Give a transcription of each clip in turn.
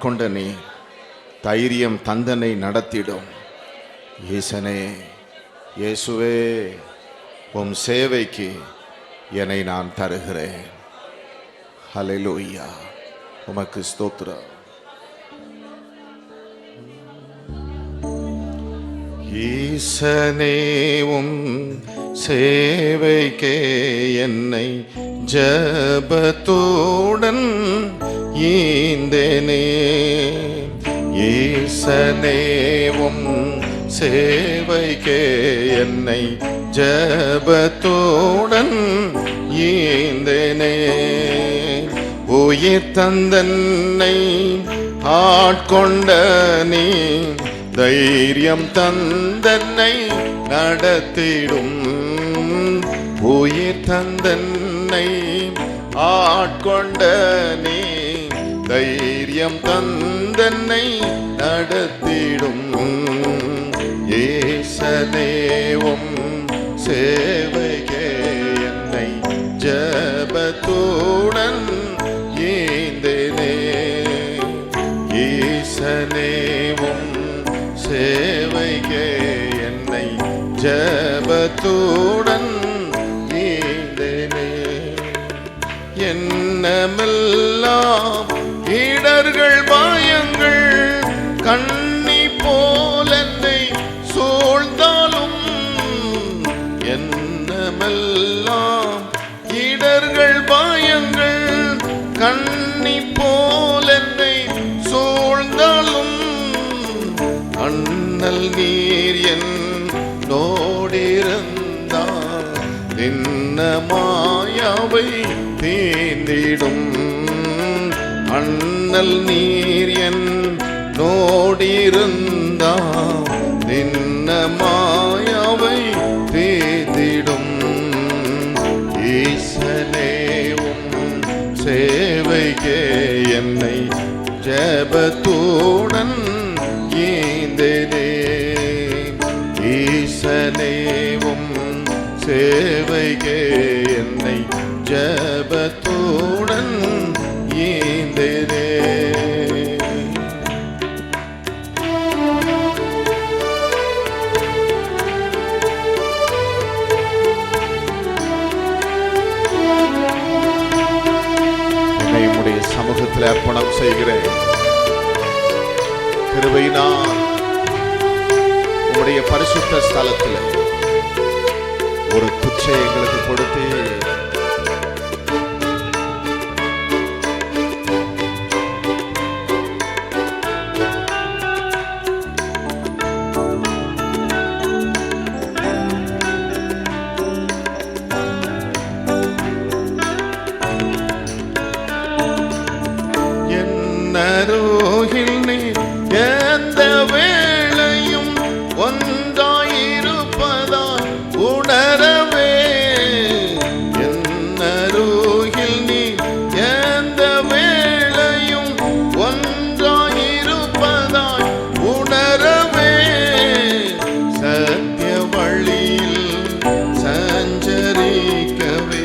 ஆட்கொண்ட நீ தைரியம் தந்தனை நடத்திடும். ஈசனே, இயேசுவே, உம் சேவைக்கு என்னை நான் தருகிறேன். ஹல்லேலூயா, உமக்கு ஸ்தோத்திரம். ஈசனே, உம் சேவைக்கே என்னை ஜபத்துடன் ஈந்தேனே. ஈசனே, உம் சேவைக்கே என்னை ஜபத்துடன் ஈந்தேனே. உயிர் தந்தன்னை ஆட்கொண்ட நீ தைரியம் தந்தன்னை நடத்திடும். உயிர் தந்தன்னை ஆட்கொண்ட நீ தைரியம் தந்தன்னை நடத்திடும். ஈசனே, உம் சேவைக்கே என்னை ஜபத்துடன் ஈந்தேனே. ஈசனே, உம் சேவைக்கே என்னை ஜபத்துடன் ஈந்தேனே. என்னமெல்லாம் இடர்கள் பயங்கள் கண்ணி போல் என்னை சூழ்ந்தாலும், என்னமெல்லாம் இடர்கள் பயங்கள் கண்ணி போல் என்னை சூழ்ந்தாலும், அண்ணல் நீர் என்னோடிருந்தால் நின்ன மாயாவை தீந்திடும். அண்ணல் நீர் என்னோடிருந்தால் நின்ன மாயாவை தீந்திடும். ஈசனே, உம் சேவைக்கே என்னை ஜபத்துடன் ஈந்தேனே. ஈசனே, உம் சேவைக்கே என்னை ஜபத்துடன் ஈந்தேனே. என்னை உம்முடைய சமூகத்தில் அர்ப்பணம் செய்கிறேன். கிருபையினால் உம்முடைய பரிசுத்த ஸ்தலத்தில் ஒரு குச்சை எங்களுக்கு கொடுத்து என்னருகில் நீ எந்த வேளையும் ஒன்றாயிருப்பதால் உணரவே. என்னருகில் நீ எந்த வேளையும் ஒன்றாயிருப்பதால் உணரவே. சத்திய வழியில் சஞ்சரிக்கவே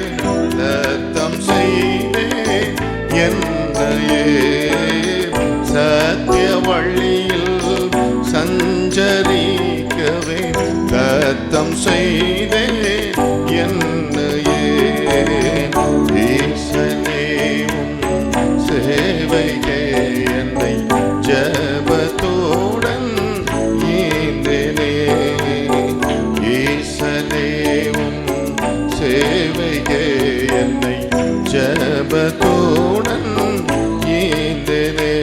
தத்தம் செய்தே என்னையே. சத்திய வழியில் சஞ்சரிக்கவே தத்தம் செய்தே என்னையே. ஈசனே, உம் சேவைக்கே என்னை ஜபத்துடன் ஈந்தேனே. ஈசனே, உம் சேவைக்கே என்னை ஜபத்துடன் ஈந்தேனே.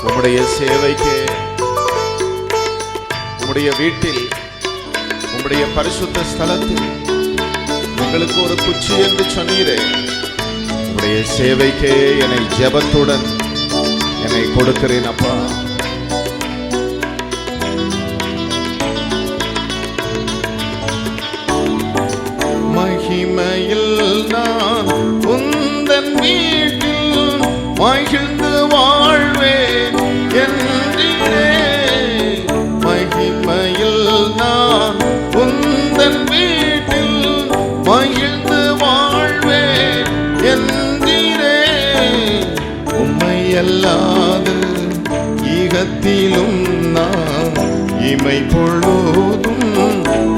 உம்முடைய சேவைக்கு உம்முடைய வீட்டில் உம்முடைய பரிசுத்த ஸ்தலத்தில் உங்களுக்கு ஒரு குச்சி என்று சொன்னீரே. உம்முடைய சேவைக்கே என்னை ஜெபத்துடன் என்னை கொடுக்கிறேன் அப்பா. மகிமையில் நான் உந்தன் வீட்டில் மகிழ் திகத்திலும் நான் இமை பொழுதும்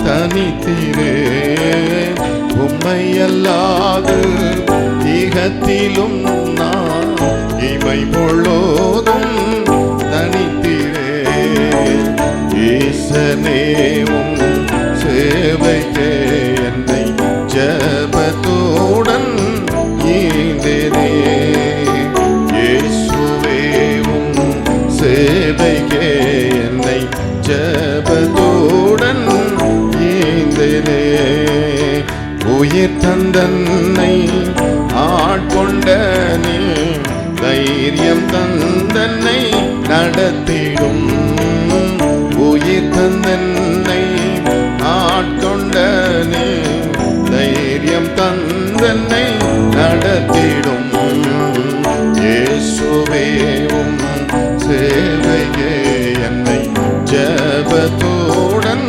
தனித்திரே. உம்மை அல்லாது திகத்திலும் நான் இமை பொழுதும் தனித்திரே. ஈசனேவும் சேவைக்கே என்னை ஜபத்துடன் ஈந்தேனே. இயேசுவேவும் சேவைக்கே என்னை ஜபத்துடன் ஈந்தேனே. உயிர் தந்தன்னை ஆட்கொண்ட நீ தைரியம் தந்தன்னை நடத்திடும். உயிர் தந்தன்னை ஆட்கொண்ட நீ தைரியம் தந்தன்னை நடத்திடும். இயேசுவேவும் சேவையே என்னை ஜபத்துடன்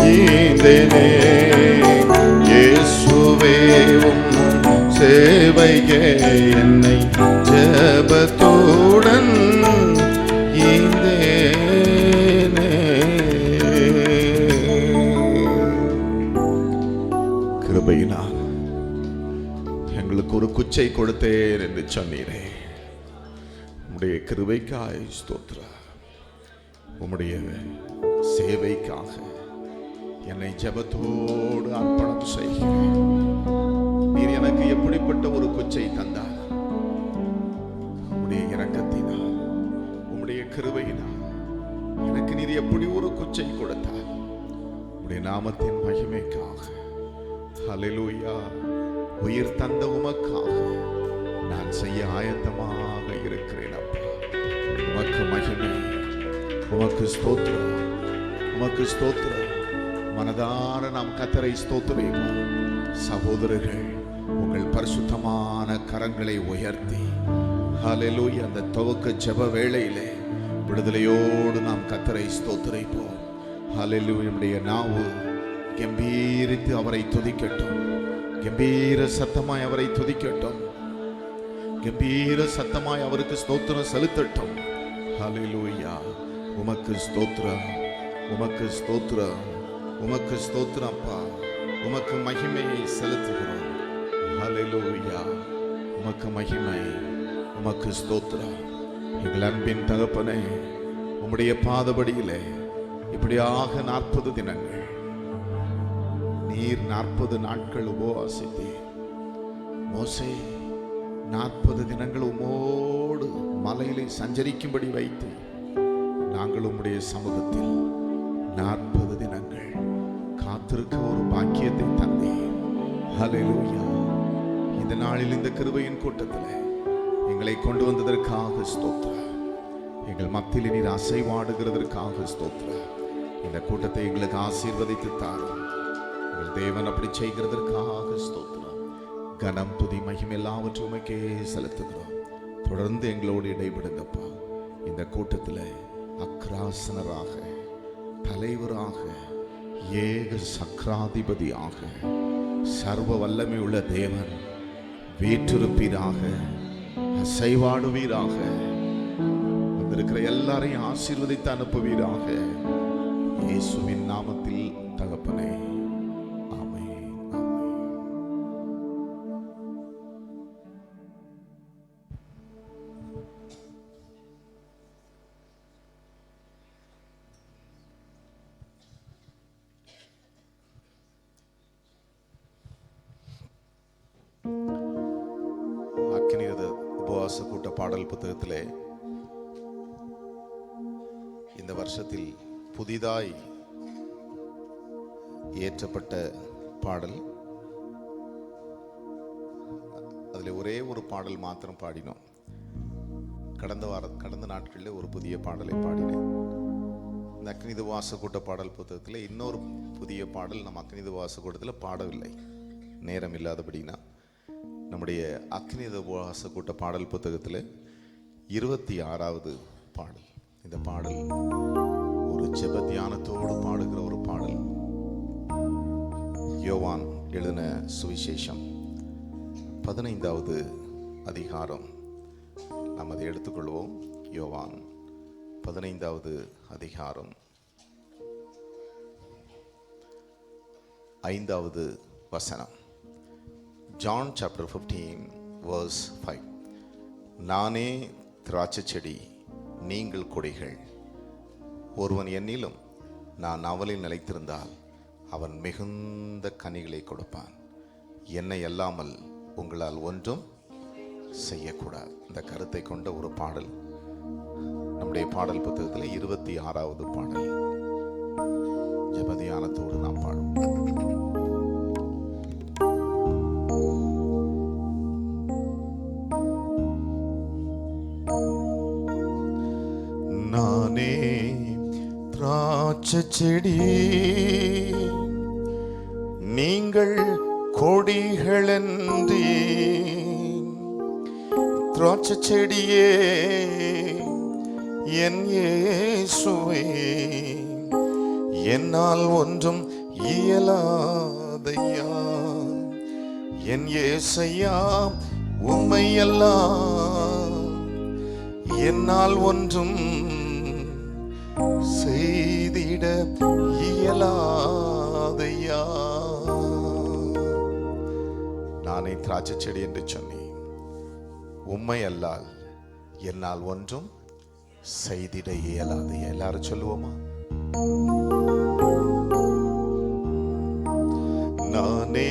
ஈந்தேனே. இயேசுவேவும் சேவையே என்னை ஜபத்துடன் ஈந்தேனே. கிருபையினால் எங்களுக்கு ஒரு குச்சை கொடுத்தேன் என்று சொன்னீரே. உம்முடைய கிருபைக்காய் ஸ்தோத்திரம். உம்முடைய சேவைக்காக என்னை ஜெபத்தோடு அர்ப்பணம் செய்கிறேன். நீர் எனக்கு எப்படிப்பட்ட ஒரு குச்சை தந்தார்? உம்முடைய இரக்கத்தினால், உம்முடைய கிருபையினால் எனக்கு நீர் எப்படி ஒரு குச்சை கொடுத்தார்? உம்முடைய நாமத்தின் மகிமைக்காக, ஹல்லேலூயா, உயிர் தந்த உமக்காக நான் செய்ய ஆயத்தமாக இருக்கிறேன். அப்பா, உமக்கு மகிமை, உமக்கு ஸ்தோத்திரம், உமக்கு ஸ்தோத்திரம். மனதார நாம் கர்த்தரை ஸ்தோத்திரிப்போம். சகோதரர்கள், உங்கள் பரிசுத்தமான கரங்களை உயர்த்தி ஹல்லேலூயா, அந்த துவக்க ஜெப வேளையிலே விடுதலையோடு நாம் கர்த்தரை ஸ்தோத்திரிப்போம். ஹல்லேலூயா. நம்முடைய நாவு கம்பீரித்து அவரை துதிக்கட்டும். கம்பீர சத்தமாய் அவரை துதிக்கட்டும். கம்பீர சத்தமாய் அவருக்கு ஸ்தோத்திரம் செலுத்தட்டும். ஹல்லேலூயா. உமக்கு ஸ்தோத்திரம், உமக்கு ஸ்தோத்திரம், உமக்கு ஸ்தோத்திரம். அப்பா, உமக்கு மகிமையை செலுத்துகிறோம். ஹல்லேலூயா. உமக்கு மகிமை, உமக்கு ஸ்தோத்திரம். எங்கள் அன்பின் தகப்பனே, உம்முடைய பாதபடியிலே இப்படியாக 40 தினங்கள் நீர் 40 நாட்கள் உபவாசித்தீர். மோசே 40 தினங்கள் உம்மோடு மலையிலே சஞ்சரிக்கும்படி வைத்து நாங்கள் உம்முடைய சமூகத்தில் 40 தினங்கள் காத்திருக்க ஒரு பாக்கியத்தை தந்தீர். ஹல்லேலூயா. இந்த நாளில் இந்த கிருபையின் கூட்டத்தில் எங்களை கொண்டு வந்ததற்காக ஸ்தோத்திரம். எங்கள் மத்தியில் நீர் அசைவாடுகிறதற்காக ஸ்தோத்திரம். இந்த கூட்டத்தை எங்களுக்கு ஆசீர்வதித்து தாரும். எங்கள் தேவன் அப்படி செய்கிறதற்காக ஸ்தோத்திரம். கனம், துதி, மகிமை எல்லாவற்றையும் உமக்கே செலுத்துகிறோம். தொடர்ந்து எங்களோடு இடைபடுங்கப்பா. இந்த கூட்டத்தில் அக்ராசனராக, தலைவராக, ஏக சக்கராதிபதியாக, சர்வ வல்லமை உள்ள தேவன் வீற்றிருப்பீராக, அசைவாடுவீராக. வந்திருக்கிற எல்லாரையும் ஆசீர்வதித்து அனுப்புவீராக. இயேசுவின் நாமத்தில் தகப்பனே, ஆமென், ஆமென். அக்கினிரத உபவாச கூட்ட பாடல் புத்தகத்திலே இந்த வருஷத்தில் புதிதாய் ஏற்றப்பட்ட பாடல். அதில் ஒரே ஒரு பாடல் மாத்திரம் பாடினோம். கடந்த நாட்களில் ஒரு புதிய பாடலை பாடினேன். இந்த அக்னித வாச கூட்ட பாடல் புத்தகத்தில் இன்னொரு புதிய பாடல் நம்ம அக்னித வாச கூட்டத்தில் பாடவில்லை, நேரம் இல்லாதபடினா. நம்முடைய அக்னித வாச கூட்ட பாடல் புத்தகத்தில் 26வது பாடல். இந்த பாடல் ஒரு ஜெப தியானத்தோடு பாடுகிற ஒரு பாடல். யோவான் எழுதின சுவிசேஷம் 15வது அதிகாரம். நாம் அதை எடுத்துக்கொள்வோம். யோவான் 15வது அதிகாரம் 5வது வசனம். John chapter 15 verse 5. நானே திராட்சை செடி, நீங்கள் கொடிகள். ஒருவன் என்னிலும் நான் அவனில் நிலைத்திருந்தால் அவன் மிகுந்த கனிகளை கொடுப்பான். என்னை அல்லாமல் உங்களால் ஒன்றும் செய்யக்கூடாது. இந்த கருத்தை கொண்ட ஒரு பாடல் நம்முடைய பாடல் புத்தகத்தில் 26வது பாடல். ஜெபதியானத்தோடு நாம் பாடும். நானே திராட்சை செடி, நீங்கள் கொடிகளென்றே. திராட்சை செடியே என் இயேசுவே, என்னால் ஒன்றும் இயலாதையா. என் இயேசையா, உம்மையெல்லாம் என்னால் ஒன்றும் செய்திட இயலாதையா. நானே திராட்சை செடி என்று சொன்னேன், உம்மை அல்லால் என்னால் ஒன்றும் செய்திட இயலாது. எல்லாரும் சொல்லுவோமா? நானே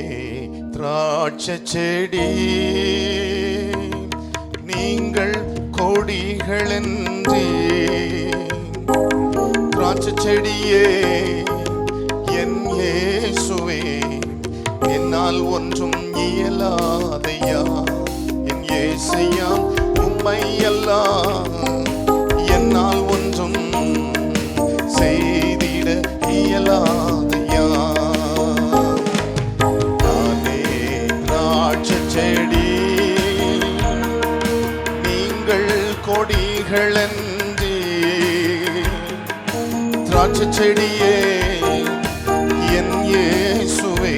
திராட்சை செடி, நீங்கள் கொடிகளென்றே. திராட்சை செடியே என் இயேசுவே, என்னால் ஒன்றும் இயலாதையா. என் இயேசையா, உம்மையெல்லாம் என்னால் ஒன்றும் செய்திட இயலாதையா. நானே திராட்சை செடி, நீங்கள் கொடிகளென்றே. திராட்சை செடியே என் இயேசுவே,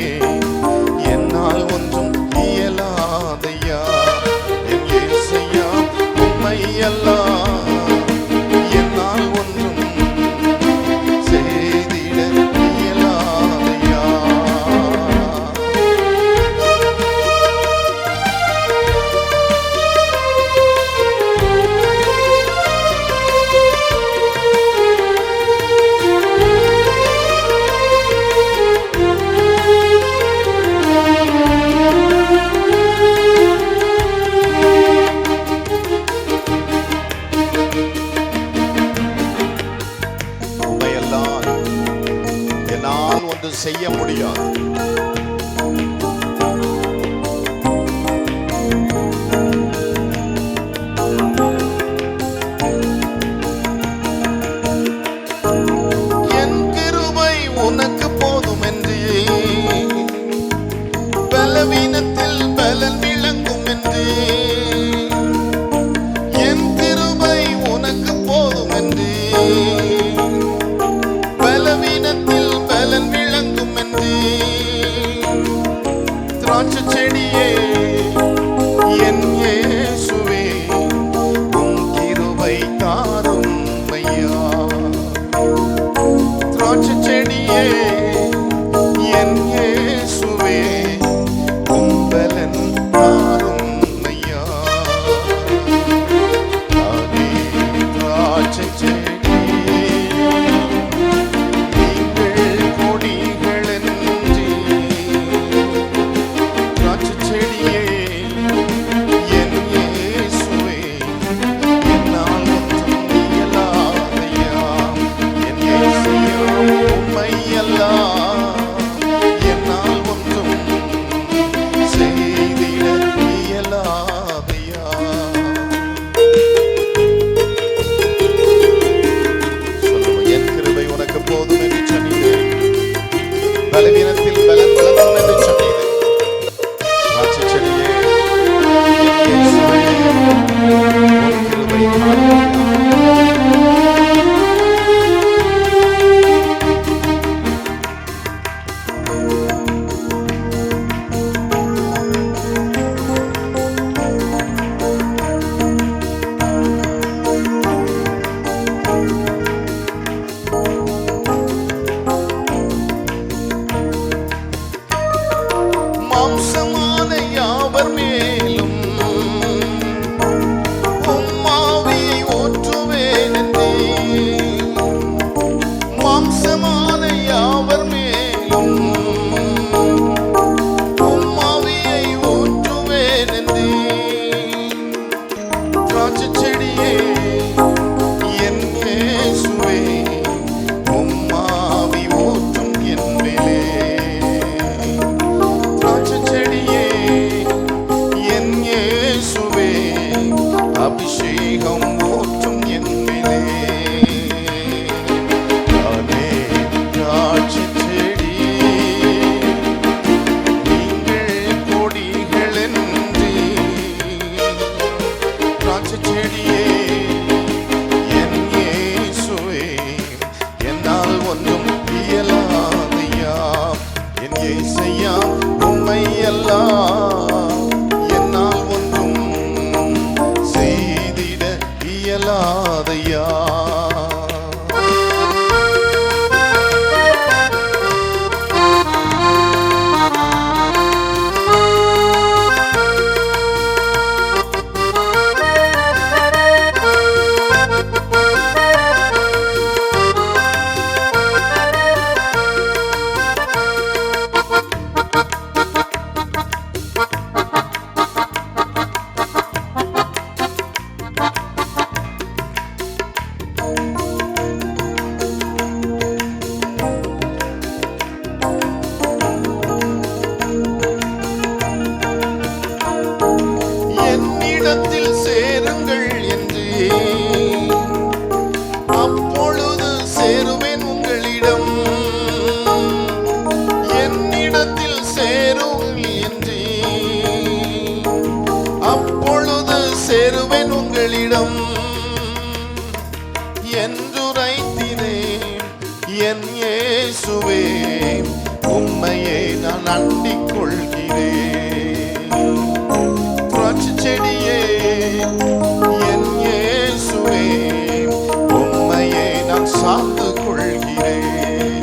என்னால் ஒன்றும் இயலாதையா. என் இயேசையா, உம்மையெல்லாம் என்னால் ஒன்றும் செய்திட இயலாதையா. என்னால் ஒன்று செய்ய முடியாது. என் கிருபை உனக்கு போதும் என்று, பலவீனத்தில் பலன் விளங்கும் என்று. என் கிருபை உனக்கு போதும் என்று, பலவீனத்தில் பலன் விளங்கும் என்று. சேருவேன் உங்களிடம், என்னிடத்தில் சேருங்கள் என்று, அப்பொழுது சேருவேன் உங்களிடம் என்றுரைத்தினேன். என் இயேசுவே, உம்மையே நான் அண்டிக் கொள்கிறேன். திராட்சை செடியே, என் இயேசுவே, உம்மையே நான் சார்ந்து கொள்கிறேன்.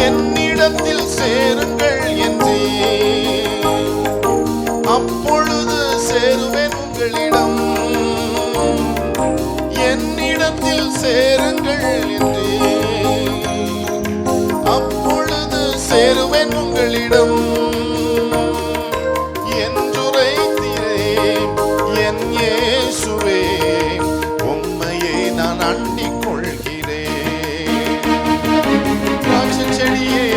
என்னிடத்தில் சேருங்கள் என்று, அப்பொழுது சேருவேன் உங்களிடம், என்னிடத்தில் சேருங்கள் என்று, அப்பொழுது சேருவேன் உங்களிடம் என்றுரைத்தீரேன். என் இயேசுவே, உம்மையே நான் அண்டிக் கொள்கிறேன். திராட்சை செடியே,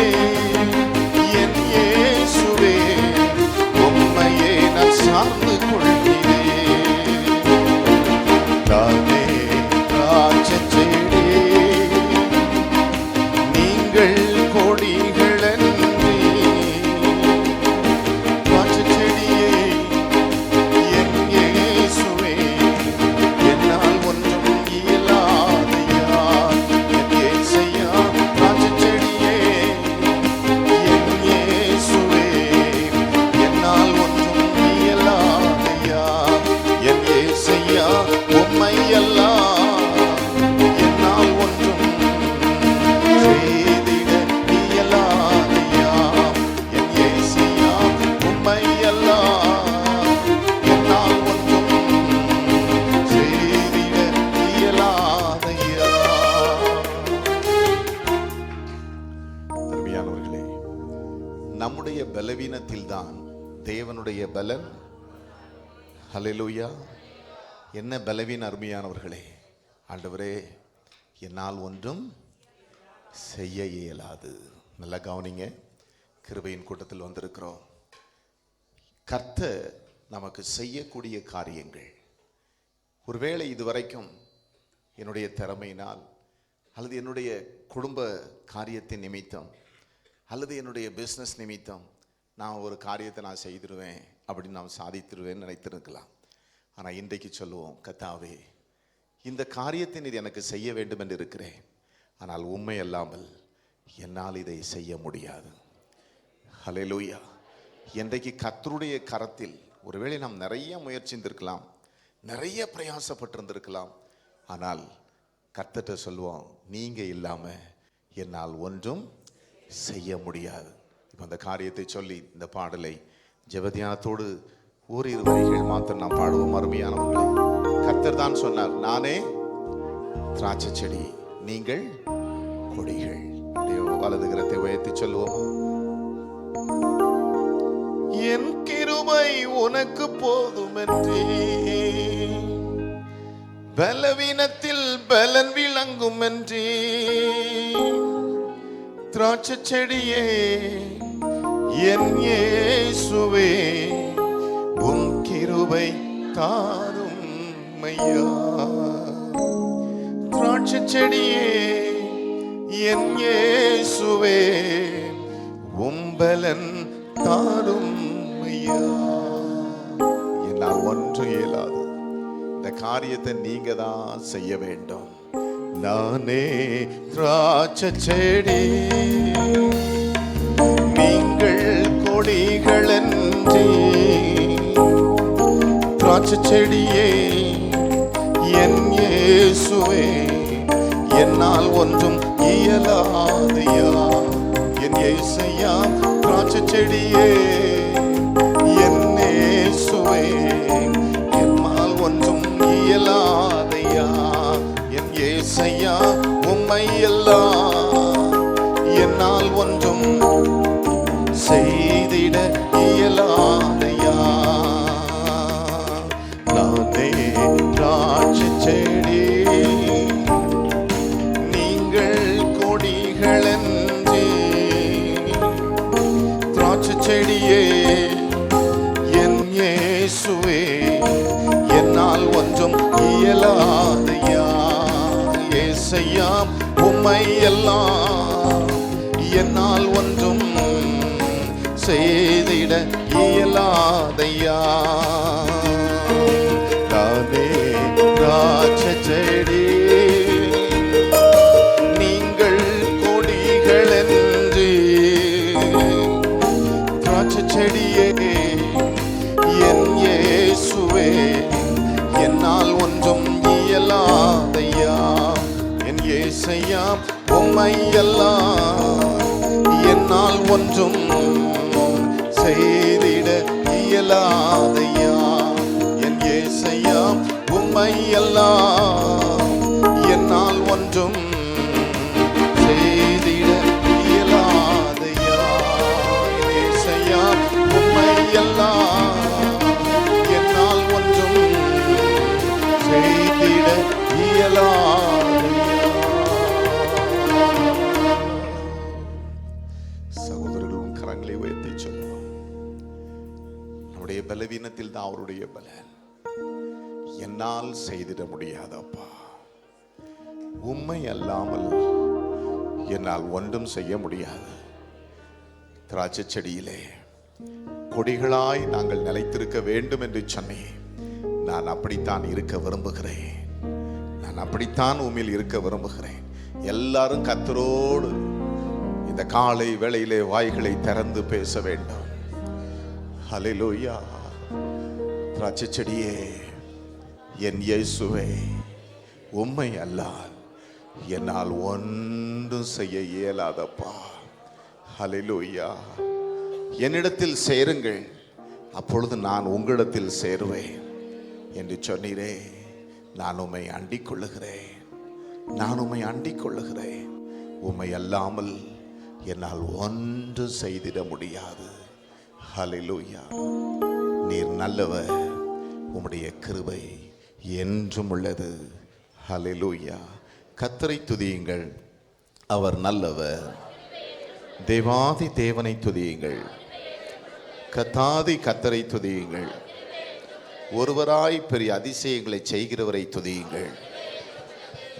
என் இயேசுவே, உம்மையே நான் சார்ந்து கொள்கிறேன். தானே திராட்சை செடி, நீங்கள் கொடிகள் என்று. திராட்சை செடியே, என் இயேசுவே, என்னால் ஒன்றும் இயலாதையா. என் இயேசையா, திராட்சை செடியே, என் இயேசுவே, என்னால் ஒன்றும் இயலாதையா. என் இயேசையா, உம்மை எல்லாம் என்னால் ஒன்றும் செய்திட இயலாதையா. என் இயேசையா, உம்மை எல்லாம் என்னால் ஒன்றும் செய்திட இயலாதையா. அருமையானவர்களே, நம்முடைய பலவீனத்தில்தான் தேவனுடைய பலன். ஹல்லேலூயா. என்ன பலவீன அருமையானவர்களே, ஆண்டவரே, என்னால் ஒன்றும் செய்ய இயலாது. நல்லா கவனிங்க, கிருபையின் கூட்டத்தில் வந்திருக்கிறோம். கர்த்தர் நமக்கு செய்யக்கூடிய காரியங்கள், ஒருவேளை இதுவரைக்கும் என்னுடைய திறமையினால் அல்லது என்னுடைய குடும்ப காரியத்தின் நிமித்தம் அல்லது என்னுடைய பிஸ்னஸ் நிமித்தம் நான் ஒரு காரியத்தை நான் செய்திருவேன், அப்படின்னு நான் சாதித்திருவேன்னு நினைத்திருக்கலாம். ஆனால் இன்றைக்கு சொல்லுவோம், கர்த்தாவே, இந்த காரியத்தை நீர் எனக்கு செய்ய வேண்டும் என்று இருக்கிறேன், ஆனால் உண்மை அல்லாமல் என்னால் இதை செய்ய முடியாது. ஹல்லேலூயா. இன்றைக்கு கர்த்தருடைய கரத்தில் ஒருவேளை நாம் நிறைய முயற்சிந்திருக்கலாம், நிறைய பிரயாசப்பட்டிருந்திருக்கலாம், ஆனால் கர்த்தர்ட்ட சொல்லுவோம், நீங்க இல்லாம என்னால் ஒன்றும் செய்ய முடியாது. இப்போ அந்த காரியத்தை சொல்லி இந்த பாடலை ஜெபத்தியானத்தோடு ஓரிரு வரிகள் மாத்திரம் நாம் பாடுவோம். அருமையானவர்களே, கர்த்தர் தான் சொன்னார், நானே திராட்சை செடி, நீங்கள் கொடிகள். வலது கரத்தை உயர்த்தி சொல்லுவோம். என் கிருபை உனக்கு போதுமென்றே, பலவீனத்தில் பலன் விளங்கும் என்றே. திராட்சை செடியே, என் இயேசுவே, உன் கிருபை தாரும் ஐயா. திராட்சை செடியே, என் இயேசுவே, உம் பலன் தாரும் ஐயா. என்னால் ஒன்று இயலாது, இந்த காரியத்தை நீங்க தான் செய்ய வேண்டும். நானே திராட்சை செடி, நீங்கள் கொடிகள் என்றே. திராட்சை செடியே, என் இயேசுவே, என்னால் ஒன்றும் இயலாதையா. என் இயேசையா, திராட்சை செடியே, என் இயேசுவே, என்னால் ஒன்றும் இயலாதையா. என் இயேசையா, உம்மை எல்லாம் என்னால் ஒன்றும் செய்திட இயலாதையா. நானே திராட்சை செடி, நீங்கள் கொடிகள் என்றே. திராட்சை செடியே, என் இயேசுவே, என்னால் ஒன்றும் இயலாதையா. ஏசையா, இயேசையாம் உம்மை எல்லாம் என்னால் ஒன்றும் செய்திட இயலாதையா. தானே திராட்சை செடி நீங்கள் கொடிகள் என்று, திராட்சை செடியே என் இயேசுவே என்னால் ஒன்றும் இயலாதையா. என் இயேசையா உம்மை எல்லாம் என்னால் ஒன்றும் செய்திட இயலாதையா. என் இயேசையா உம்மை எல்லாம் என்னால் ஒன்றும் செய்திட இயலாதையா. என் இயேசையா உம்மை எல்லாம் என்னால் ஒன்றும் செய்திட இயலாதையா. சகோதரர்களும் கரங்களை உயர்த்தி சொல்லுவோம். நம்முடைய பலவீனத்தில் தான் அவருடைய பலன். என்னால் செய்திட முடியாதப்பா, உம்மை அல்லாமல் என்னால் ஒன்றும் செய்ய முடியாது. திராட்சை செடியிலே கொடிகளாய் நாங்கள் நிலைத்திருக்க வேண்டும் என்று சொன்னேன். நான் அப்படித்தான் இருக்க விரும்புகிறேன். நான் அப்படித்தான் உம்மில் இருக்க விரும்புகிறேன். எல்லாரும் கர்த்தரோடு இந்த காலை வேளையிலே வாய்களை திறந்து பேச வேண்டும். ஹல்லேலூயா. திராட்சை செடியே என் இயேசுவே உம்மை அல்லால் என்னால் ஒன்றும் செய்ய இயலாதப்பா. ஹல்லேலூயா. என்னிடத்தில் சேருங்கள், அப்பொழுது நான் உங்களிடத்தில் சேருவேன் என்று சொன்னீரே. நான் உம்மை அண்டிக் கொள்ளுகிறேன். நான் உம்மை அண்டிக் கொள்ளுகிறேன். உம்மை அல்லாமல் என்னால் ஒன்று செய்திட முடியாது. ஹல்லேலூயா. நீர் நல்லவர், உம்முடைய கிருபை என்றும் உள்ளது. ஹல்லேலூயா. கர்த்தரை துதியுங்கள், அவர் நல்லவர். தேவாதி தேவனை துதியுங்கள், கர்த்தாதி கர்த்தரை துதியுங்கள். ஒருவராய் பெரிய அதிசயங்களை செய்கிறவரை துதியுங்கள்.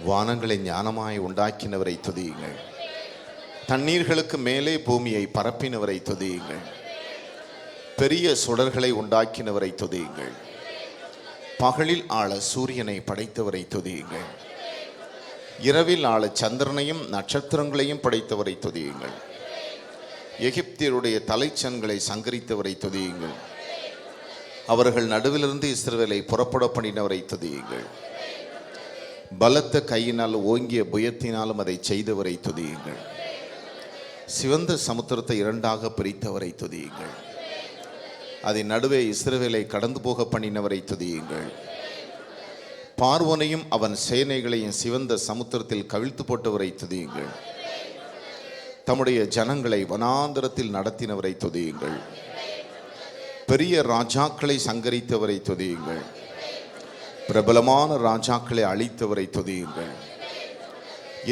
வானங்களை ஞானமாய் உண்டாக்கினவரை துதியுங்கள். தண்ணீர்களுக்கு மேலே பூமியை பரப்பினவரை துதியுங்கள். பெரிய சுடர்களை உண்டாக்கினவரை துதியுங்கள். பகலில் ஆள சூரியனை படைத்தவரை துதியுங்கள். இரவில் ஆள சந்திரனையும் நட்சத்திரங்களையும் படைத்தவரை துதியுங்கள். எகிப்தியருடைய தலைச்சன்களை சங்கரித்தவரை துதியுங்கள். அவர்கள் நடுவிலிருந்து இஸ்ரவேலை புறப்பட பண்ணினவரை துதியுங்கள். பலத்த கையினால் ஓங்கிய புயத்தினாலும் அதை செய்தவரை துதியுங்கள். சிவந்த சமுத்திரத்தை இரண்டாக பிரித்தவரை துதியுங்கள். அதன் நடுவே இஸ்ரவேலை கடந்து போக பண்ணினவரை துதியுங்கள். பார்வோனையும் அவன் சேனைகளையும் சிவந்த சமுத்திரத்தில் கவிழ்த்து போட்டவரை துதியுங்கள். தம்முடைய ஜனங்களை வனாந்தரத்தில் நடத்தினவரை துதியுங்கள். பெரிய ராஜாக்களை சங்கரித்தவரை துதியுங்கள். பிரபலமான ராஜாக்களை அழித்தவரை துதியுங்கள்.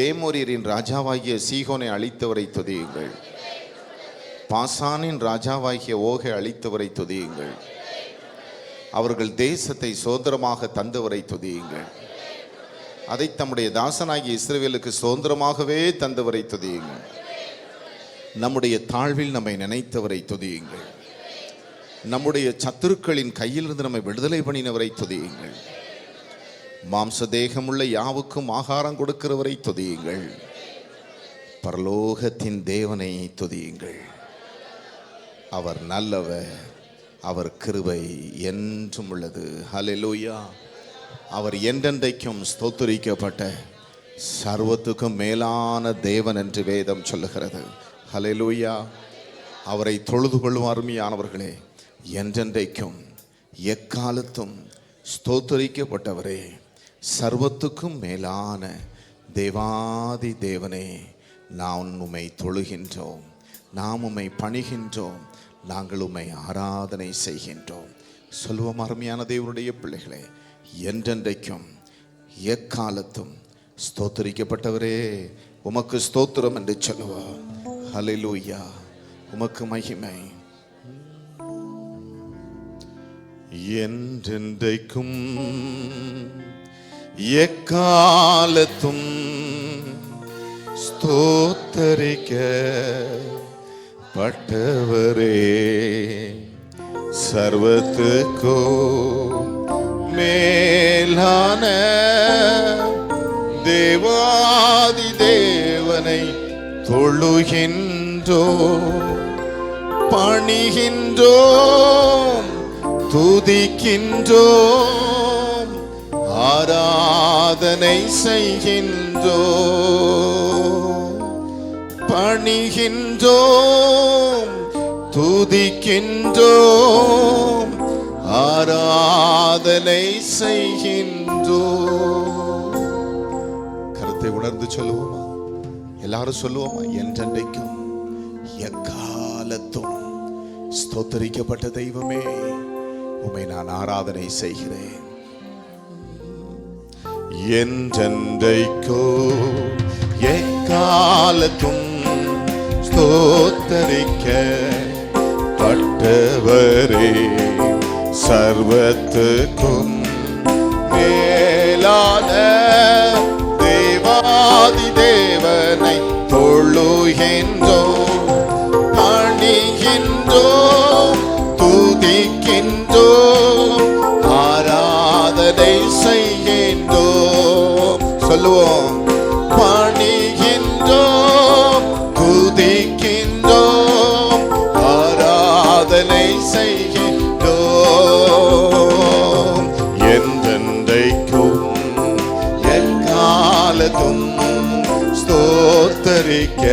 ஏமோரியரின் ராஜாவாகிய சீகோனை அழித்தவரை துதியுங்கள். பாசானின் ராஜாவாகிய ஓகை அழித்தவரை துதியுங்கள். அவர்கள் தேசத்தை சுதந்திரமாக தந்தவரை துதியுங்கள். அதை தம்முடைய தாசனாகிய இஸ்ரவேலுக்கு சுதந்திரமாகவே தந்தவரை துதியுங்கள். நம்முடைய தாழ்வில் நம்மை நினைத்தவரை துதியுங்கள். நம்முடைய சத்துருக்களின் கையிலிருந்து நம்மை விடுதலை பண்ணினவரை துதியுங்கள். மாம்ச தேகமுள்ள யாவுக்கும் ஆகாரம் கொடுக்கிறவரை துதியுங்கள். பரலோகத்தின் தேவனை துதியுங்கள். அவர் நல்லவர், அவர் கிருபை என்றும் உள்ளது. ஹல்லேலூயா. அவர் என்றென்றைக்கும் ஸ்தோத்திரிக்கப்பட்ட சர்வத்துக்கும் மேலான தேவன் என்று வேதம் சொல்லுகிறது. ஹல்லேலூயா. அவரை தொழுது கொள்ளும் அருமையானவர்களே, என்றென்றைக்கும் எக்காலத்தும் ஸ்தோத்திரிக்கப்பட்டவரே, சர்வத்துக்கும் மேலான தேவாதி தேவனே, நாம் உம்மை தொழுகின்றோம், நாம் உம்மை பணிகின்றோம், நாங்கள் உம்மை ஆராதனை செய்கின்றோம். சொல்வோம் அருமையான தேவனுடைய பிள்ளைகளே, என்றென்றைக்கும் எக்காலத்தும் ஸ்தோத்திரிக்கப்பட்டவரே, உமக்கு ஸ்தோத்திரம் என்று சொல்லுவோம். ஹல்லேலூயா. உமக்கு மகிமை. என்றென்றைக்கும் எக்காலத்தும் ஸ்தோத்தரிக்க பட்டவரே, சர்வத்துக்கோ மேலான தேவாதி தேவனை தொழுகின்றோம், பணிகின்றோம், துதிக்கின்றோம், ஆராதனை செய்கின்றோம், பணிகின்றோம், துதிக்கின்றோம், ஆராதனை செய்கின்றோம். கருத்தை உணர்ந்து சொல்லுவோமா? எல்லாரும் சொல்லுவோமா? என்றென்றைக்கும் எக்காலத்தும் ஸ்தோத்தரிக்கப்பட்ட தெய்வமே, உம்மை நான் ஆராதனை செய்கிறேன். என்றென்றைக்கோ எக்காலத்தும் ஸ்தோத்தரிக்க பட்டவரே, சர்வத்துக்கும் மேலான தேவாதி தேவனை தொழுகின்றோம், பணிகின்றோம், துதிக்கின்றோம், ஆராதனை செய்கின்றோம். சொல்லுவோம். பணிகின்றோம், துதிக்கின்றோம், ஆராதனை செய்கின்றோம். என்றென்றைக்கும் எக்காலத்தும் ஸ்தோத்தரிக்க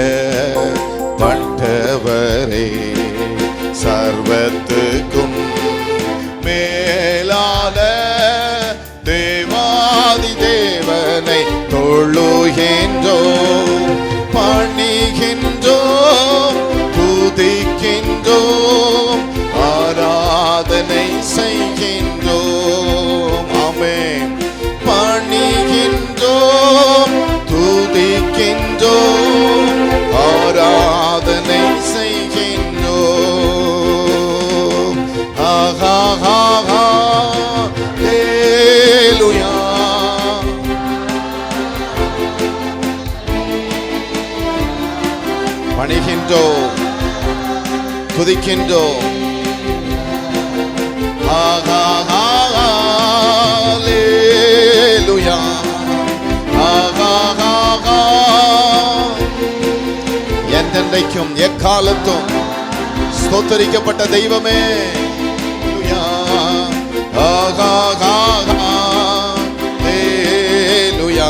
பட்டவரே, சர்வத்துக்கும் மேலான தேவாதி தேவனை தொழுகின்றோம், பணிகின்றோம், துதிக்கின்றோம், ஆராதனை செய்கின்றோம். ஆமென். பணிகின்றோம், துதிக்கின்றோம், ஆராதனை செய்கின்றோம். ஆஹா ஆஹா ஹல்லேலூயா. பணிகின்றோம், துதிக்கின்றோம், ஆஹா ஆஹா ஹல்லேலூயா. ஆஹா ஆஹா. என்றென்றைக்கும் எக்காலத்தும் ஸ்தோத்தரிக்கப்பட்ட தெய்வமே, ஆஹா ஆஹா ஹல்லேலூயா.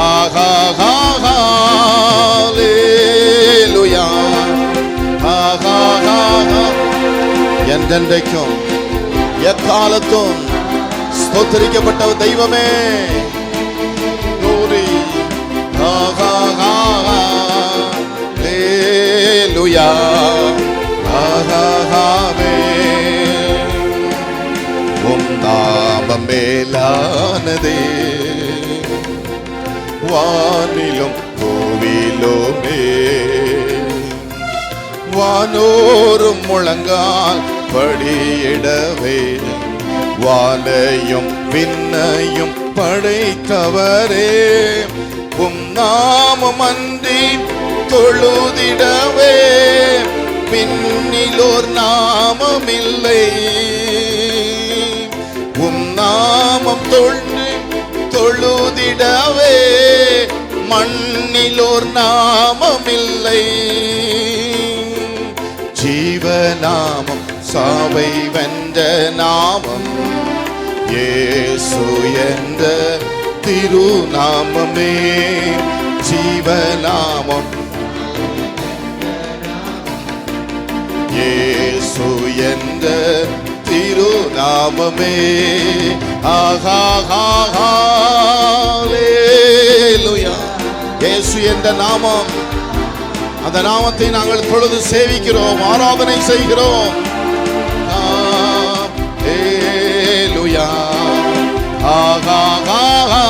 ஆஹா ஆஹா ஹல்லேலூயா. ஆஹா ஆஹா. என்றென்றைக்கும் எக்காலத்தும் ஸ்தோத்தரிக்கப்பட்ட தெய்வமே, glory. ஆஹா ஆஹா ஹல்லேலூயா. ஆஹா ஆமென். உம் நாமம் மேலானதே, வானிலும் பூவிலுமே, வானோரும் முழங்கால் படியிடவே, வானையும் விண்ணையும் படைத்தவரே, உம் நாமம் அன்றி தொழுதிடவே பின்னிலோர் நாமமில்லை. உம் நாமம் தொழுதிடவே மண்ணிலோர் நாமமில்லை. ஜீவநாமம், சாவை வென்ற நாமம், இயேசு என்ற திருநாமமே. ஜீவநாமம், இயேசு என்ற திருநாமமே. ஆஹா ஆஹா ஹல்லேலூயா. இயேசு என்ற நாமம், அந்த நாமத்தை நாங்கள் தொழுது சேவிக்கிறோம், ஆராதனை செய்கிறோம். ஹல்லேலூயா. ஆஹா ஆஹா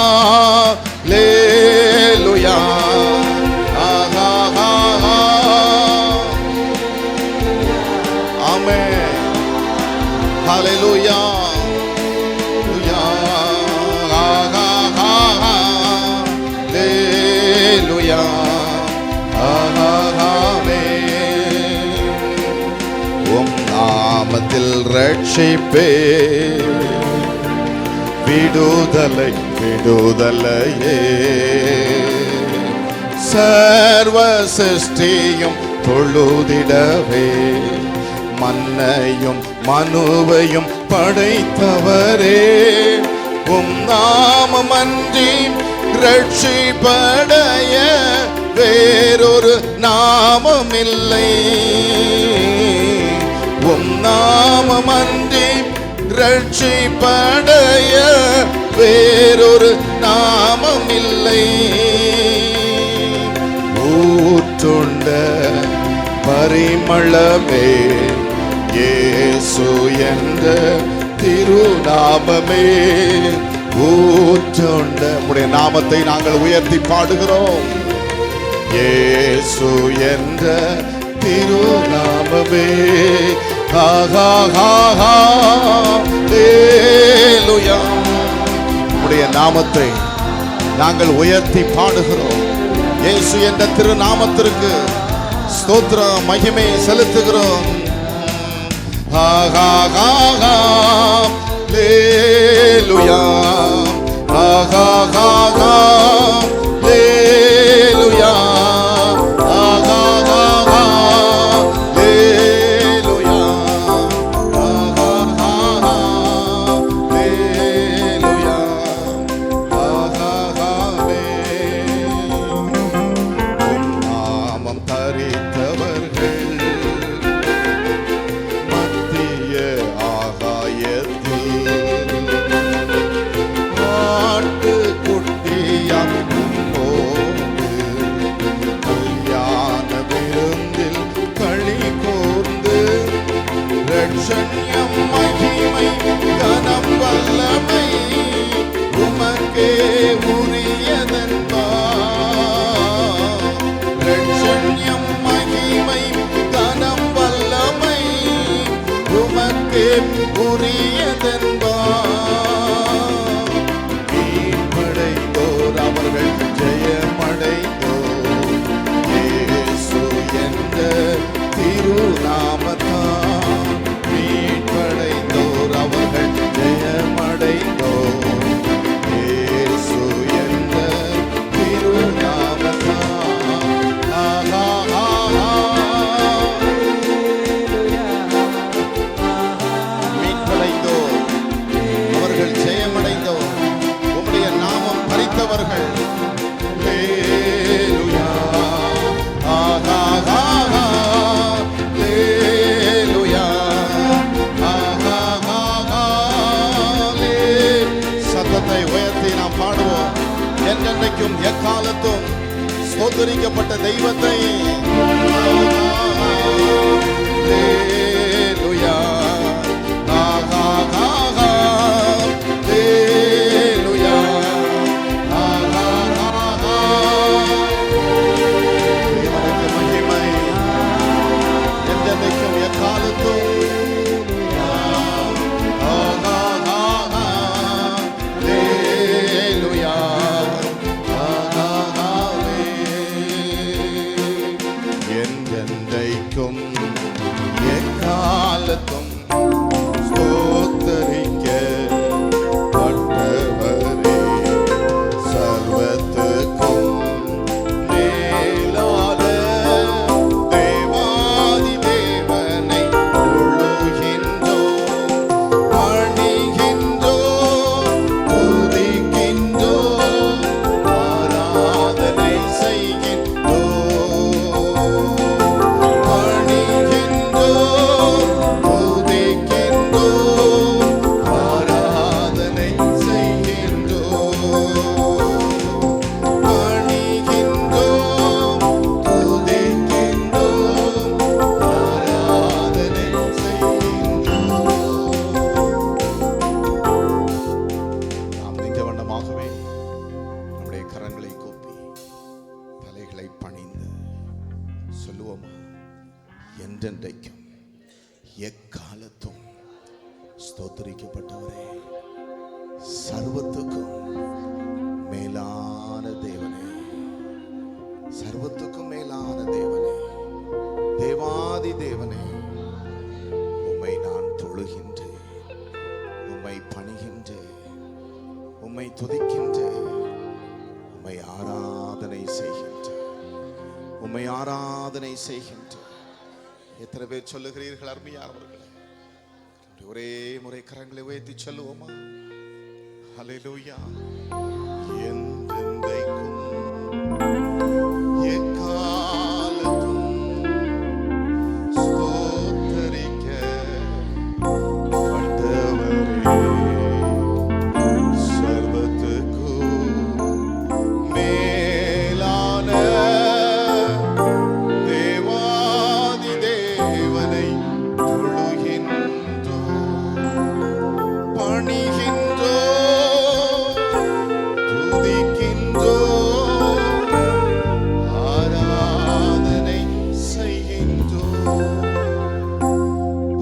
ஹல்லேலூயா. ஆஹா ஆஹா. ஆமென். ஹல்லேலூயா. ஆஹா அல்லேலூயா உம் நாமத்தில் ரட்சிப்பே விடுதலை விடுதலையே சர்வ சிருஷ்டியும் தொழுதிடவே மன்னையும் மனுவையும் படைத்தவரே உம் நாமமன்றி ரட்சிப்படைய வேறொரு நாமமில்லை உம் நாமமன்றி ரட்சிப்படைய வேறொரு நாமமில்லை ஊற்றுண்ட பரிமளமே இயேசு என்ற திருநாமமே ஊற்றுண்ட உம்முடைய நாமத்தை நாங்கள் உயர்த்தி பாடுகிறோம் இயேசு என்ற திருநாமமே அல்லேலூயா உம்முடைய நாமத்தை நாங்கள் உயர்த்தி பாடுகிறோம் இயேசு என்ற திருநாமத்திற்கு ஸ்தோத்திரம் மகிமை செலுத்துகிறோம் அல்லேலூயா அல்லேலூயா எக்காலத்தும் ஸ்தோத்திரிக்கப்பட்ட தெய்வத்தை அல்லேலூயா அல்லேலூயா தேவனுக்கு மகிமை என்றென்றைக்கும் எக்காலத்தும் எக்காலத்தும் ஸ்தோத்தரிக்கப்பட்டவரே சர்வத்துக்கும் மேலான தேவாதி தேவனை தொழுகின்றோம் பணிகின்றோம் துதிக்கின்றோம் ஆராதனை செய்கின்றோம் என்றென்றைக்கும் எக்காலத்தும் ஸ்தோத்திரிக்கப்பட்டவரே சர்வத்துக்கும் மேலான தேவனே சர்வத்துக்கும் மேலான தேவனே, தேவாதி தேவனே, உம்மை நான் தொழுகின்றேன், உம்மை பணிகின்றேன், உம்மை துதிக்கின்றேன், உம்மை ஆராதனை செய்கின்றேன், உம்மை ஆராதனை செய்கின்றேன். எத்தனை பேர் சொல்லுகிறீர்கள் அருமையானவர்களே? ஒரே முறை கரங்களை உயர்த்தி சொல்லுவோமா? ஹல்லேலூயா. என்றென்றைக்கும் எக்காலத்தும் ஸ்தோத்தரிக்கப்பட்டவரே, சர்வத்துக்கும் மேலான தேவாதி தேவனை தொழுகின்றோம், பணிகின்றோம், துதிக்கின்றோம், ஆராதனை செய்கின்றோம்,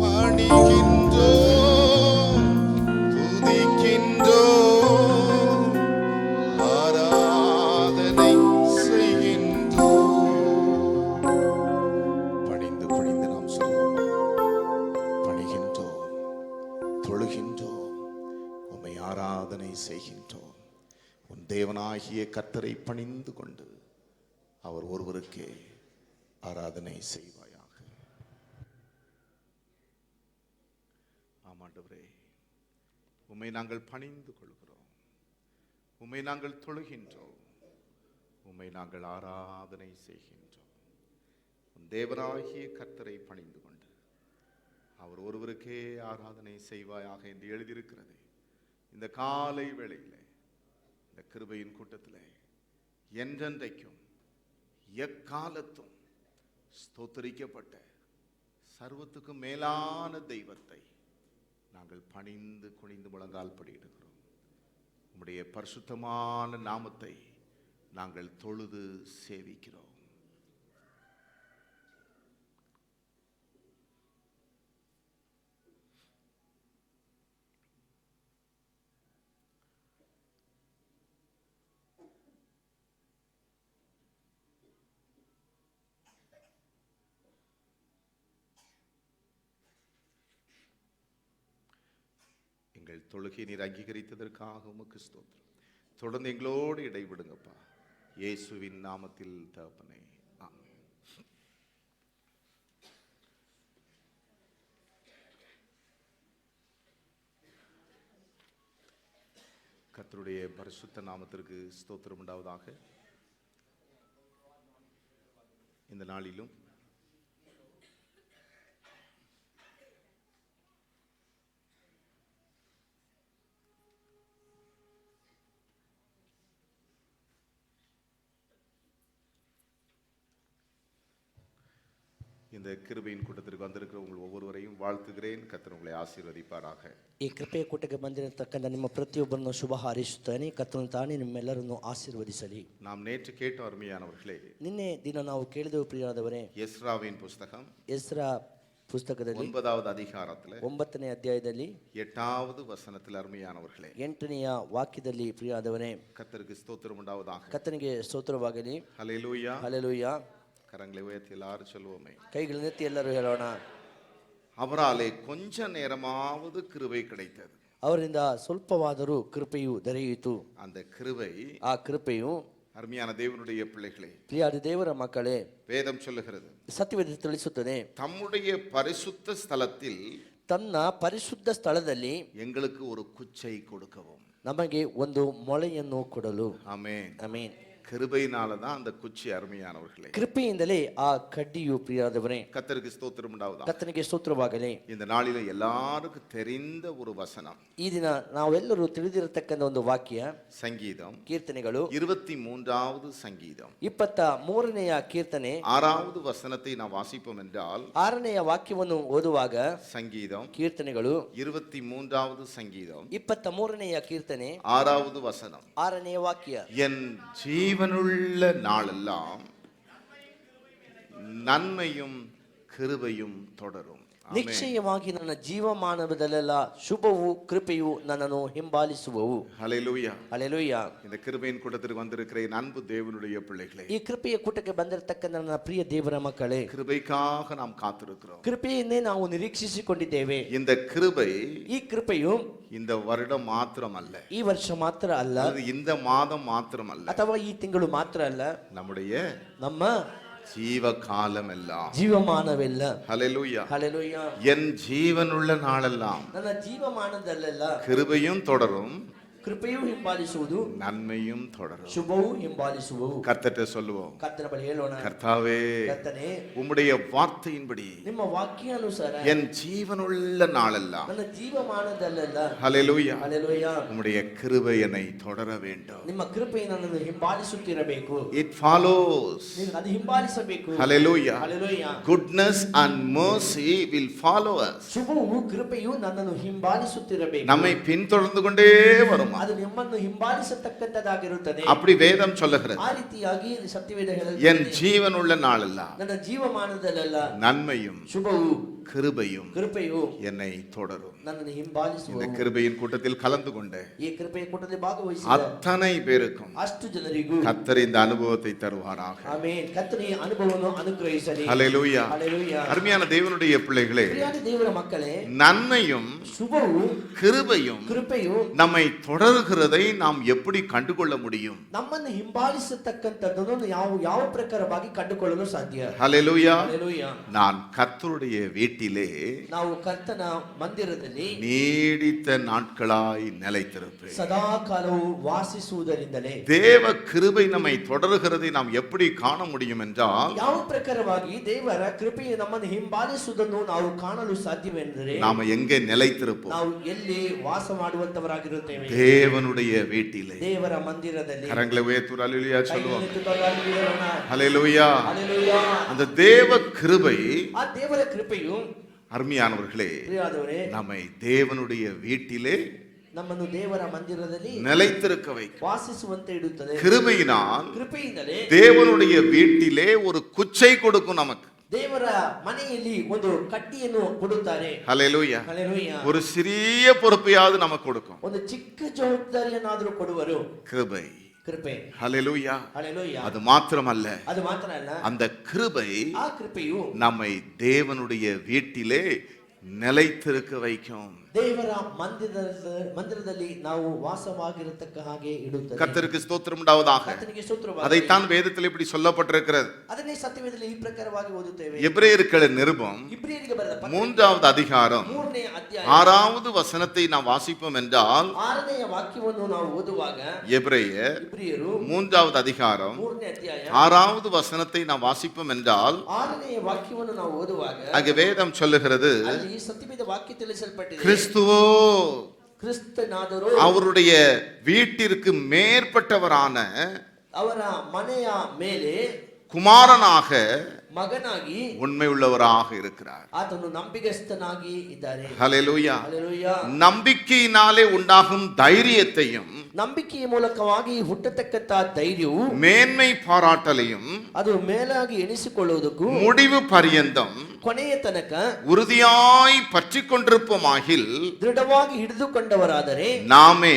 பணிகின்றோம், துதிக்கின்றோம், ஆராதனை செய்கின்றோம். பணிந்து பணிந்து நாம் சொல்வோம், பணிகின்றோம், தொழுகின்றோம், உம்மை ஆராதனை செய்கின்றோம். உன் தேவனாகிய கர்த்தரை பணிந்து கொண்டு அவர் ஒருவருக்கே ஆராதனை செய்வாயாக. ஆமாண்டவரே, உம்மை நாங்கள் பணிந்து கொள்கிறோம், உம்மை நாங்கள் தொழுகின்றோம், உம்மை நாங்கள் ஆராதனை செய்கின்றோம். உன் தேவனாகிய கர்த்தரை பணிந்து கொண்டு அவர் ஒருவருக்கே ஆராதனை செய்வாயாக என்று எழுதியிருக்கிறது. இந்த காலை வேளையிலே, இந்த கிருபையின் கூட்டத்திலே, என்றென்றைக்கும் எக்காலத்தும் ஸ்தோத்தரிக்கப்பட்ட சர்வத்துக்கும் மேலான தெய்வத்தை நாங்கள் பணிந்து குனிந்து முழங்கால் படியிடுகிறோம். உம்முடைய பரிசுத்தமான நாமத்தை நாங்கள் தொழுது சேவிக்கிறோம். எங்கள் தொழுகை நீர் அங்கீகரித்ததற்காக உமக்கு ஸ்தோத்திரம். தொடர்ந்து எங்களோடு இடைவிடுங்கப்பா, இயேசுவின் நாமத்தில் தகப்பனே, ஆமென். கர்த்தருடைய பரிசுத்த நாமத்திற்கு ஸ்தோத்திரம் உண்டாவதாக. இந்த நாளிலும் இந்த கிருபையின் கூட்டத்திற்கு வந்திருக்கிற உங்கள் ஒவ்வொருவரையும் வாழ்த்துகிறேன். கர்த்தர் உங்களை ஆசீர்வதிப்பாராக. ಈ ಕೃಪೆಯ ಕೂಟಕ್ಕೆ ಬಂದಿರತಕ್ಕಂಥ ನಿಮ್ಮ ಪ್ರತಿಯೊಬ್ಬರನ್ನು ಶುಭ ಹಾರೈಸುತ್ತೇನೆ. ಕರ್ತನು ತಾನೇ ನಿಮ್ಮೆಲ್ಲರನ್ನು ಆಶೀರ್ವದಿಸಲಿ. நாம் நேற்று கேட்ட அருமையானவர்களே, ನಿನ್ನೆ ದಿನ ನಾವು ಕೇಳಿದೆವು ಪ್ರಿಯರಾದವರೇ, எஸ்ராவின் புஸ்தகம் ಎಸ್ರಾ ಪುಸ್ತಕದಲ್ಲಿ 9வது அதிகாரத்தில் 9ನೇ ಅಧ್ಯಾಯದಲ್ಲಿ 8வது வசனத்தில் அருமையானவர்களே, 8ನೆಯ ವಾಕ್ಯದಲ್ಲಿ ಪ್ರಿಯರಾದವರೇ, கர்த்தருக்கு ஸ்தோத்திரம் உண்டாவதாக. ಕರ್ತನಿಗೆ ಸ್ತೋತ್ರವಾಗಲಿ. ஹல்லேலூயா. ಹಲ್ಲೆಲೂಯಾ. கரங்களை உயர்த்தி எல்லாரும் சொல்லுவோமே, ಕೈಗಳನ್ನೆತ್ತಿ ಎಲ್ಲರೂ ಹೇಳೋಣ. அவராலே கொஞ்ச நேரமாவது கிருபை கிடைத்தது. ಅವರಿಂದ ಸ್ವಲ್ಪವಾದರೂ ಕೃಪೆಯು ದೊರೆಯಿತು. அந்த கிருபை, ಆ ಕೃಪೆಯು அருமையான தேவனுடைய பிள்ளைகளே, ಪ್ರಿಯಾದ ದೇವರ ಮಕ್ಕಳೇ, வேதம் சொல்லுகிறது, ಸತ್ಯವೇದ ತಿಳಿಸುತ್ತದೆ, தம்முடைய பரிசுத்த ஸ்தலத்தில் ತನ್ನ ಪರಿಶುದ್ಧ ಸ್ಥಳದಲ್ಲಿ எங்களுக்கு ஒரு குச்சை கொடுக்கவும், ನಮಗೆ ಒಂದು ಮೊಳೆಯನ್ನು ಕೊಡಲು. ஆமென். ಆಮೆನ್. கிருபையினால தான் அந்த குச்சி அருமையானவர்களே. ಕೃಪೆಯಿಂದಲೇ ಆ ಕಡ್ಡಿಯು ಪ್ರಿಯರಾದವರೇ. கர்த்தருக்கு ஸ்தோத்திரம் உண்டாவதாக. ಕರ್ತನಿಗೆ ಸ್ತೋತ್ರವಾಗಲಿ. இந்த நாளில எல்லாருக்கும் தெரிந்த ஒரு வசனம், ಈ ದಿನ ನಾವೆಲ್ಲರೂ ತಿಳಿದಿರತಕ್ಕಂಥ ಒಂದು ವಾಕ್ಯ, சங்கீதம் ಕೀರ್ತನೆಗಳು 23வது சங்கீதம் 23ನೆಯ ಕೀರ್ತನೆ 6வது வசனத்தை நாம் வாசிப்போம் என்றால், 6ನೆಯ ವಾಕ್ಯವನ್ನು ಓದುವಾಗ, சங்கீதம் ಕೀರ್ತನೆಗಳು 23வது சங்கீதம் 23ನೆಯ ಕೀರ್ತನೆ 6வது வசனம், 6ನೆಯ ವಾಕ್ಯ, என் ஜீவனுள்ள நாளெல்லாம் நன்மையும் கிருபையும் தொடரும். ನಿಶ್ಚಯವಾಗಿ ನನ್ನ ಜೀವಮಾನದಲ್ಲೆಲ್ಲ ಶುಭವು ಕೃಪೆಯು ನನ್ನನ್ನು ಹಿಂಬಾಲಿಸುವವು. ஹalleluya. ಹಲ್ಲೆಲೂಯಾ. இந்த கிருபையின் கூட்டத்திற்கு வந்திருக்கிற என் அன்பு தேவனுடைய பிள்ளைகளே, ಈ ಕೃಪೆಯ ಕೂಟಕ್ಕೆ ಬಂದಿರತಕ್ಕ ನನ್ನ ಪ್ರಿಯ ದೇವರ ಮಕ್ಕಳೇ, கிருபைக்காக நாம் காத்திருக்கிறோம். ಕೃಪೆಯನ್ನೇ ನಾವು ನಿರೀಕ್ಷಿಸಿಕೊಂಡಿದ್ದೇವೆ. இந்த கிருபை ಈ ಕೃಪೆಯು இந்த வருடம் மாத்திரமல்ல, ಈ ವರ್ಷ ಮಾತ್ರ ಅಲ್ಲ, அல்லது இந்த மாதம் மாத்திரமல்ல, ಅಥವಾ ಈ ತಿಂಗಳು ಮಾತ್ರ ಅಲ್ಲ, நம்முடைய ನಮ್ಮ ஜீவ காலம் எல்லாம். ಜೀವಮಾನವೆಲ್ಲ. ஹalleluya. ಹಲ್ಲೆಲೂಯಾ. என் ஜீவனுள்ள நாளெல்லாம் ನನ್ನ ಜೀವಮಾನದಲ್ಲೆಲ್ಲ கிருபையும் தொடரும், ಕೃಪೆಯು ಹಿಂಬಾಲಿಸುವುದು, நன்மையும் தொடரும். ಶುಭವು ಹಿಂಬಾಲಿಸುವುದು. கர்த்தர்ட்ட சொல்லுவோம், ಕರ್ತನ ಬಳಿ ಹೇಳೋಣ, கர்த்தாவே ಕರ್ತನೇ, உம்முடைய வார்த்தையின்படி ನಿಮ್ಮ ವಾಕ್ಯಾನುಸಾರ என் ஜீவனுள்ள நாளெல்லாம், ನನ್ನ ಜೀವಮಾನದಲ್ಲೆಲ್ಲ, ஹalleluya, ಹಲ್ಲೆಲೂಯಾ, உம்முடைய கிருபை என்னை தொடர வேண்டும். ನಿಮ್ಮ ಕೃಪೆ ನನ್ನನ್ನು ಹಿಂಬಾಲಿಸುತ್ತಿರಬೇಕು. It follows, ನೀವು ಅದು ಹಿಂಬಾಲಿಸಬೇಕು. hallelujah, hallelujah. goodness and mercy will follow us. ಶುಭವು ಕೃಪೆಯು ನನ್ನನ್ನು ಹಿಂಬಾಲಿಸುತ್ತಿರಬೇಕು. நம்மை பின்தொடர்ந்து கொண்டே வரும். ಅದು ನಿಮ್ಮನ್ನು ಹಿಂಬಾಲಿಸತಕ್ಕಂತದಾಗಿರುತ್ತದೆ. அப்படி வேதம் சொல்லுகிறது. ಆ ರೀತಿಯಾಗಿ ಸತ್ಯವೇದ என் ಹೇಳುತ್ತದೆ, ஜீவனுள்ள நாளெல்லாம் ನನ್ನ ಜೀವಮಾನದಲ್ಲೆಲ್ಲ நன்மையும் ಶುಭವು கிருபையும் ಕೃಪೆಯು என்னை தொடரும். ನನ್ನನ್ನು இந்த ಹಿಂಬಾಲಿಸುವುದು. கிருபையின் கூட்டத்தில் கலந்து கொண்ட ಈ ಕೃಪೆಯ ಕೂಟದಲ್ಲಿ ಭಾಗವಹಿಸಿದ அத்தனை பேருக்கும் ಅಷ್ಟು ಜನರಿಗೂ கர்த்தர் இந்த அனுபவத்தை தருவாராக. ಆಮೆನ್. ಕರ್ತನೇ ಅನುಭವವನ್ನು ಅನುಗ್ರಹಿಸಲಿ. ஹalleluya. ಹಲ್ಲೆಲೂಯಾ. அருமையான தேவனுடைய பிள்ளைகளே, ಪ್ರಿಯಾದ ದೇವರ ಮಕ್ಕಳೇ, நன்மையும் ಶುಭವು கிருபையும் ಕೃಪೆಯು நம்மை தொடர்கிறதை நாம் எப்படி கண்டுகொள்ள முடியும்? ನಮ್ಮನ್ನು ಹಿಂಬಾಲಿಸತಕ್ಕಂಥದ್ದನ್ನು ಯಾವ ಪ್ರಕಾರವಾಗಿ ಕಂಡುಕೊಳ್ಳಲು ಸಾಧ್ಯ? ஹalleluya. ಹಲ್ಲೆಲೂಯಾ. நான் கர்த்தருடைய வீட்டிலே ನಾವು ಕರ್ತನ ಮಂದಿರದಲ್ಲಿ நீடித்த நாட்களாய் நிலைத்திருப்பேன். ಸದಾ ಕಾಲವು ವಾಸಿಸುವುದರಿಂದಲೇ தேவ கிருபை நம்மை தொடர்கிறதை நாம் எப்படி காண முடியும் என்றால், ಯಾವ ಪ್ರಕಾರವಾಗಿ ದೇವರ ಕೃಪೆಯು ನಮ್ಮನ್ನು ಹಿಂಬಾಲಿಸುವುದನ್ನು ನಾವು ಕಾಣಲು ಸಾಧ್ಯವೆಂದರೆ நாம எங்கே நிலைத்திருப்போம்? ನಾವು ಎಲ್ಲಿ ವಾಸ ಮಾಡುವಂತವರಾಗಿರುತ್ತೇವೆ? தேவனுடைய வீட்டிலே. ದೇವರ ಮಂದಿರದಲ್ಲಿ. கரங்களை உயர்த்தி அல்லேலூயா சொல்லுவோம். ಕೈಗಳನ್ನೆತ್ತುತ್ತಾ ಹೇಳೋಣ, ஹalleluya. ಹಲ್ಲೆಲೂಯಾ. அந்த தேவ கிருபை, ಆ ದೇವರ ಕೃಪೆಯು அருமையானவர்களே, ಪ್ರಿಯರಾದವರೇ, நம்மை தேவனுடைய வீட்டிலே ನಮ್ಮನ್ನು ದೇವರ ಮಂದಿರದಲ್ಲಿ நிலைத்திருக்க வைக்கும். ವಾಸಿಸುವಂತೆ ಇಡುತ್ತದೆ. கிருபையினால் ಕೃಪೆಯಿಂದಲೇ தேவனுடைய வீட்டிலே ஒரு குச்சை கொடுக்கும் நமக்கு. ದೇವರ ಮನೆಯಲ್ಲಿ ಒಂದು ಕಟ್ಟಿಯನ್ನು ಕೊಡುತ್ತಾರೆ. ஹalleluya. ಹಲ್ಲೆಲೂಯಾ. ஒரு சிறிய பொறுப்பையாவது நமக்கு கொடுக்கும். ಒಂದು ಚಿಕ್ಕ ಜವಾಬ್ದಾರಿಯನ್ನಾದರೂ ಕೊಡುವರು. கிருபை. ಕೃಪೆ. ஹalleluya. ಹಲ್ಲೆಲೂಯಾ. அது மாத்திரமல்ல, ಅದು ಮಾತ್ರ ಅಲ್ಲ, அந்த கிருபை ಆ ಕೃಪೆಯು நம்மை தேவனுடைய வீட்டிலே நிலைத்திருக்க வைக்கும். ದೇವರ ಮಂದಿರದಲ್ಲಿ ನಾವು ವಾಸವಾಗಿರತಕ್ಕ ಹಾಗೆ ಇಡುತ್ತದೆ. கர்த்தருக்கு ஸ்தோத்திரம் உண்டாவதாக. ಕರ್ತನಿಗೆ ಸ್ತೋತ್ರವಾಗಲಿ. அதைத்தான் வேதத்தில் இப்படி சொல்லப்பட்டிருக்கிறது. ಅದನ್ನೇ ಸತ್ಯವೇದದಲ್ಲಿ ಈ ಪ್ರಕಾರವಾಗಿ ಓದುತ್ತೇವೆ. எபிரேயர்களின் நிருபம் ಇಬ್ರಿಯರಿಗೆ ಬರೆದ ಪತ್ರ 3வது அதிகாரம் 3ನೇ ಅಧ್ಯಾಯ 6வது வசனத்தை நாம் வாசிப்போம் என்றால், 6ನೇ ವಾಕ್ಯವನ್ನು ನಾವು ಓದುವಾಗ, எபிரேயர் ಇಬ್ರಿಯರು 3வது அதிகாரம் 3ನೇ ಅಧ್ಯಾಯ 6வது வசனத்தை நாம் வாசிப்போம் என்றால், 6ನೇ ವಾಕ್ಯವನ್ನು ನಾವು ಓದುವಾಗ அங்கே வேதம் சொல்லுகிறது, ಅಲ್ಲಿ ಸತ್ಯವೇದ ವಾಕ್ಯ ತಿಳಿಸಲ್ಪಟ್ಟಿದೆ. கிறிஸ்துவோ ಕ್ರಿಸ್ತನಾದರೂ அவருடைய வீட்டிற்கு மேற்பட்டவரான ಅವರ ಮನೆಯ ಮೇಲೆ குமாரனாக ಮಗನಾಗಿ உண்மை உள்ளவராக இருக்கிறார். ಆತನು ನಂಬಿಗಸ್ತನಾಗಿ ಇದ್ದಾರೆ. ஹalleluya. ಹಲ್ಲೆಲೂಯಾ. நம்பிக்கையினாலே உண்டாகும் தைரியத்தையும் ನಂಬಿಕೆಯ ಮೂಲಕವಾಗಿ ಹುಟ್ಟತಕ್ಕಂತ ಧೈರ್ಯವು மேன்மை பாராட்டலையும் ಅದು ಮೇಲಾಗಿ ಎಣಿಸಿಕೊಳ್ಳುವುದಕ್ಕೂ முடிவு பரியந்தம் ಕೊನೆಯ ತನಕ உறுதியாய் பற்றி கொண்டிருப்போமாகில் ದೃಢವಾಗಿ ಹಿಡಿದುಕೊಂಡವರಾದರೆ நாமே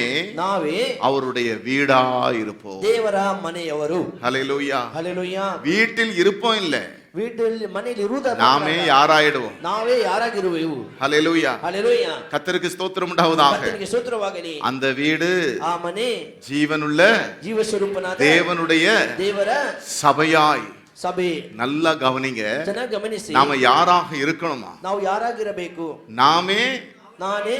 அவருடைய வீடா இருப்போம். ದೇವರ ಮನೆಯವರು. ஹalleluya. ಹಲ್ಲೆಲೂಯಾ. வீட்டில் இருப்போம் இல்ல, வீட்டில் ಮನೆಯಲ್ಲಿ ಇರುವುದಲ್ಲ, நாமே யாராயிடுவோம். ನಾವೇ ಯಾರಾಗಿರುವೆವು. ஹalleluya. ಹಲ್ಲೆಲೂಯಾ. கர்த்தருக்கு ஸ்தோத்திரம் உண்டாவதாக. ಕರ್ತನಿಗೆ ಸ್ತೋತ್ರವಾಗಲಿ. அந்த வீடு ಆ ಮನೆ ஜீவனுள்ள ಜೀವಸ್ವರೂಪನಾದ தேவனுடைய ದೇವರ சபையாய். ಸಭೆ. நல்லா கவனிங்க, ಚೆನ್ನಾಗಿ ಗಮನಿಸಿ, நாம யாராக இருக்கணுமா? ನಾವು ಯಾರಾಗಿರಬೇಕು? நாமே ನಾನೇ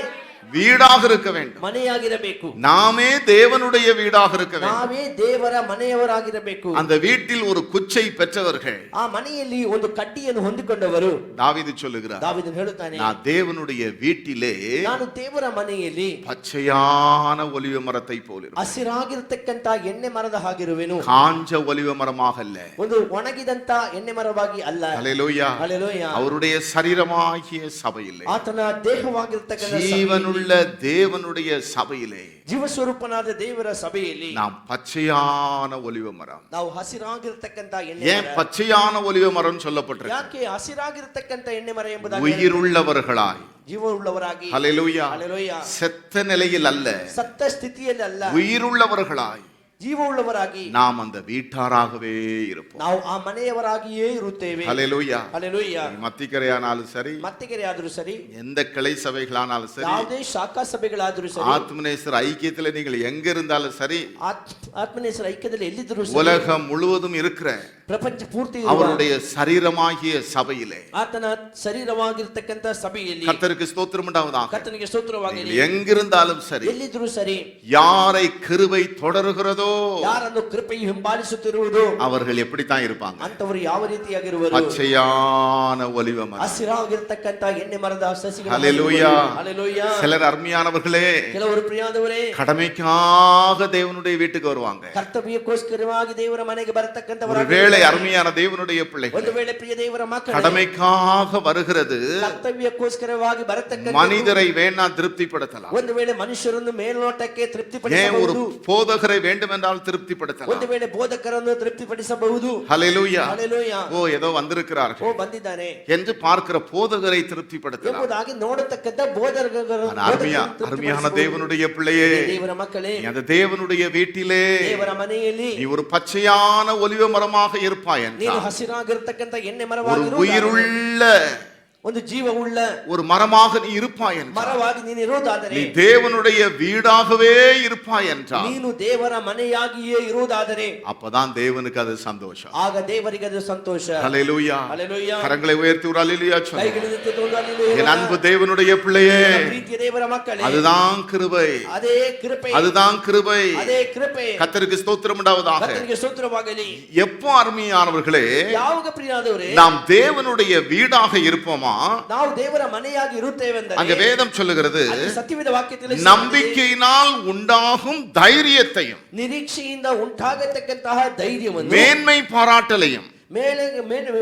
வீடாக இருக்க வேண்டும். ಮನೆಯಾಗಿರಬೇಕು. நாமே தேவனுடைய வீடாக இருக்க வேண்டும். ನಾವೇ ದೇವರ ಮನೆಯವರಾಗಿರಬೇಕು. அந்த வீட்டில் ஒரு குச்சை பெற்றவர்கள். ಆ ಮನೆಯಲ್ಲಿ ಒಂದು ಕಟ್ಟಿಯನ್ನು ಹೊಂದಿಕೊಂಡವರು. தாவீது சொல்லுகிறார், ದಾವೀದನು ಹೇಳುತ್ತಾನೆ, நான் தேவனுடைய வீட்டிலே ನಾನು ದೇವರ ಮನೆಯಲ್ಲಿ பச்சையான ஒலிவ மரத்தை போல ಹಸಿರಾಗಿರತಕ್ಕಂತ ಎಣ್ಣೆ ಮರದ ಹಾಗಿರುವೆನು. காஞ்ச ஒலிவ மரமாக அல்ல, ಒಂದು ಒಣಗಿದಂತ ಎಣ್ಣೆ ಮರವಾಗಿ ಅಲ್ಲ. ஹalleluya. ಹಲ್ಲೆಲೂಯಾ. அவருடைய சரீரமாகிய சபையிலே ಆತನ ದೇಹವಾಗಿರತಕ್ಕಂತ ஜீவனுள்ள ஜீவனுள்ள தேவனுடைய சபையிலே ಜೀವಸ್ವರೂಪನಾದ ದೇವರ ಸಭೆಯಲ್ಲಿ நாம் பச்சையான ஒலிவ மரம். ನಾವು ಹಸಿರಾಗಿರತಕ್ಕಂತ ಎಣ್ಣೆ ஏன் ಮರ. பச்சையான ஒலிவ மரம் சொல்லப்பட்டிருக்கு? ಯಾಕೆ ಹಸಿರಾಗಿರತಕ್ಕಂತ ಎಣ್ಣೆ ಮರ ಎಂಬುದಾಗಿ உயிருள்ளவர்களாய், ಜೀವವುಳ್ಳವರಾಗಿ, ஹல்லேலூயா, ಹಲ್ಲೆಲೂಯಾ, செத்த நிலையில் அல்ல, ಸತ್ತ ಸ್ಥಿತಿಯಲ್ಲಿ ಅಲ್ಲ, உயிருள்ளவர்களாய் ಜೀವವುಳ್ಳವರಾಗಿ நாம் அந்த வீட்டாராகவே இருப்போம். ನಾವು ಆ ಮನೆಯವರಾಗಿಯೇ ಇರುತ್ತೇವೆ. ஹல்லேலூயா. ಹಲ್ಲೆಲೂಯಾ. மத்திக்கரையானாலும் சரி, ಮತ್ತಿಗೆರೆ ಆದರೂ ಸರಿ, எந்த கிளை சபைகளானாலும் சரி, ಯಾವುದೇ ಶಾಖಾ ಸಭೆಗಳಾದರೂ ಸರಿ, ஆத்மநேசர் ஐக்கியத்தில் நீங்கள் எங்க இருந்தாலும் சரி, ಆತ್ಮನೇಸರ ಐಕ್ಯದಲ್ಲಿ ಎಲ್ಲಿದ್ದರೂ ಸರಿ, உலகம் முழுவதும் இருக்கிற ಪ್ರಪಂಚ ಪೂರ್ತಿ ಇರುವ அவருடைய சரீரமாகிய சபையிலே ಆತನ ಶರೀರವಾಗಿರ್ತಕ್ಕಂತ ಸಭೆಯಲ್ಲಿ கர்த்தருக்கு ஸ்தோத்திரம் உண்டாவதாக. ಕರ್ತನಿಗೆ ಸ್ತೋತ್ರವಾಗಲಿ. நீங்கள் எங்கிருந்தாலும் சரி, ಎಲ್ಲಿದ್ದರೂ ಸರಿ, யாரை கிருபை தொடர்கிறதோ ಯಾರನ್ನು ಕೃಪೆಯು ಹಿಂಬಾಲಿಸುತ್ತಿರುವುದು அவர்கள் எப்படித்தான் இருப்பாங்க? ಅಂತವರು ಯಾವ ರೀತಿಯಾಗಿರುವರು? பச்சையான ஒலிவ மரம். ಹಸಿರಾಗಿರ್ತಕ್ಕಂತ ಎಣ್ಣೆ ಮರದ ಸಸಿಗಳು. ஹல்லேலூயா. ಹಲ್ಲೆಲೂಯಾ. சிலர் அருமையானவர்களே ಕೆಲವರು ಪ್ರಿಯಾದವರೇ கடமைக்காக தேவனுடைய வீட்டுக்கு வருவாங்க. ಕರ್ತವ್ಯಕ್ಕೋಸ್ಕರವಾಗಿ ದೇವರ ಮನೆಗೆ ಬರತಕ್ಕಂತವರು. ஒருவேளை அருமையான தேவனுடைய பிள்ளைகள் ಒಂದು ವೇಳೆ ಪ್ರಿಯ ದೇವರ ಮಕ್ಕಳು கடமைக்காக வருகிறது ಕರ್ತವ್ಯಕ್ಕೋಸ್ಕರವಾಗಿ ಬರತಕ್ಕಂತ மனிதரை வேணா திருப்திப்படுத்தலாம். ಒಂದು ವೇಳೆ ಮನುಷ್ಯರನ್ನು ಮೇಲ್ನೋಟಕ್ಕೆ ஏன் ஒரு ತೃಪ್ತಿಪಡಿಸಬಹುದು. போதகரை வேண்டுமென்றால் திருப்திப்படுத்தலாம். ಒಂದು ವೇಳೆ ಬೋಧಕರನ್ನು ತೃಪ್ತಿಪಡಿಸಬಹುದು. ஹல்லேலூயா. ಹಲ್ಲೆಲೂಯಾ. ஓ ஏதோ வந்திருக்கிறார்கள் ಓ ಬಂದಿದ್ದಾನೆ என்று பார்க்கிற போதகரை திருப்திப்படுத்தலாம். ಎಂಬುದಾಗಿ ನೋಡತಕ್ಕಂತ ಬೋಧಕರು. அருமையான தேவனுடைய பிள்ளையே, ದೇವರ ಮಕ್ಕಳೇ, நீ அந்த தேவனுடைய வீட்டிலே ದೇವರ ಮನೆಯಲ್ಲಿ நீ ஒரு பச்சையான ஒலிவ மரமாக இருப்பாய் ನೀನು என்றால், ಹಸಿರಾಗಿರ್ತಕ್ಕಂತ ಎಣ್ಣೆ ஒரு ಮರವಾಗಿ, உயிருள்ள ಒಂದು ಜೀವವುಳ್ಳ ஒரு மரமாக நீ இருப்பாய் என்றால், ಮರವಾಗಿ ನೀನು ಇರುವುದಾದರೆ, நீ தேவனுடைய வீடாகவே இருப்பாய் என்றால், ನೀನು ದೇವರ ಮನೆಯಾಗಿಯೇ ಇರುವುದಾದರೆ, அப்பதான் தேவனுக்கு அது சந்தோஷம். ಆಗ ದೇವರಿಗೆ ಅದು ಸಂತೋಷ. ஹல்லேலூயா. ಹಲ್ಲೆಲೂಯಾ. கரங்களை உயர்த்தி ஒரு அல்லேலூயா சொல்லு. ಕೈಗಳಿಂದ ಒಂದು ಹಲ್ಲೆಲೂಯಾ. என் அன்பு தேவனுடைய பிள்ளையே, ಪ್ರೀತಿಯ ದೇವರ ಮಕ್ಕಳೇ, அதுதான் கிருபை, ಅದೇ ಕೃಪೆ, அதுதான் கிருபை. ಅದೇ ಕೃಪೆ. கர்த்தருக்கு ஸ்தோத்திரம் உண்டாவதாக. ಕರ್ತನಿಗೆ ಸ್ತೋತ್ರವಾಗಲಿ. எப்போ அருமையானவர்களே ಯಾವಾಗ ಪ್ರಿಯರಾದವರೇ நாம் தேவனுடைய வீடாக இருப்போமா? ನಾವು ದೇವರ ಮನೆಯಾಗಿ ಇರುತ್ತೇವೆಂದರೆ, அங்க வேதம் சொல்லுகிறது, ಅಲ್ಲಿ ಸತ್ಯವೇದ ವಾಕ್ಯದಲ್ಲಿ நம்பிக்கையினால் உண்டாகும் தைரியத்தையும் ನಿರೀಕ್ಷೆಯಿಂದ ಉಂಟಾಗತಕ್ಕಂತಹ ಧೈರ್ಯವನ್ನು, மேன்மை பாராட்டலையும்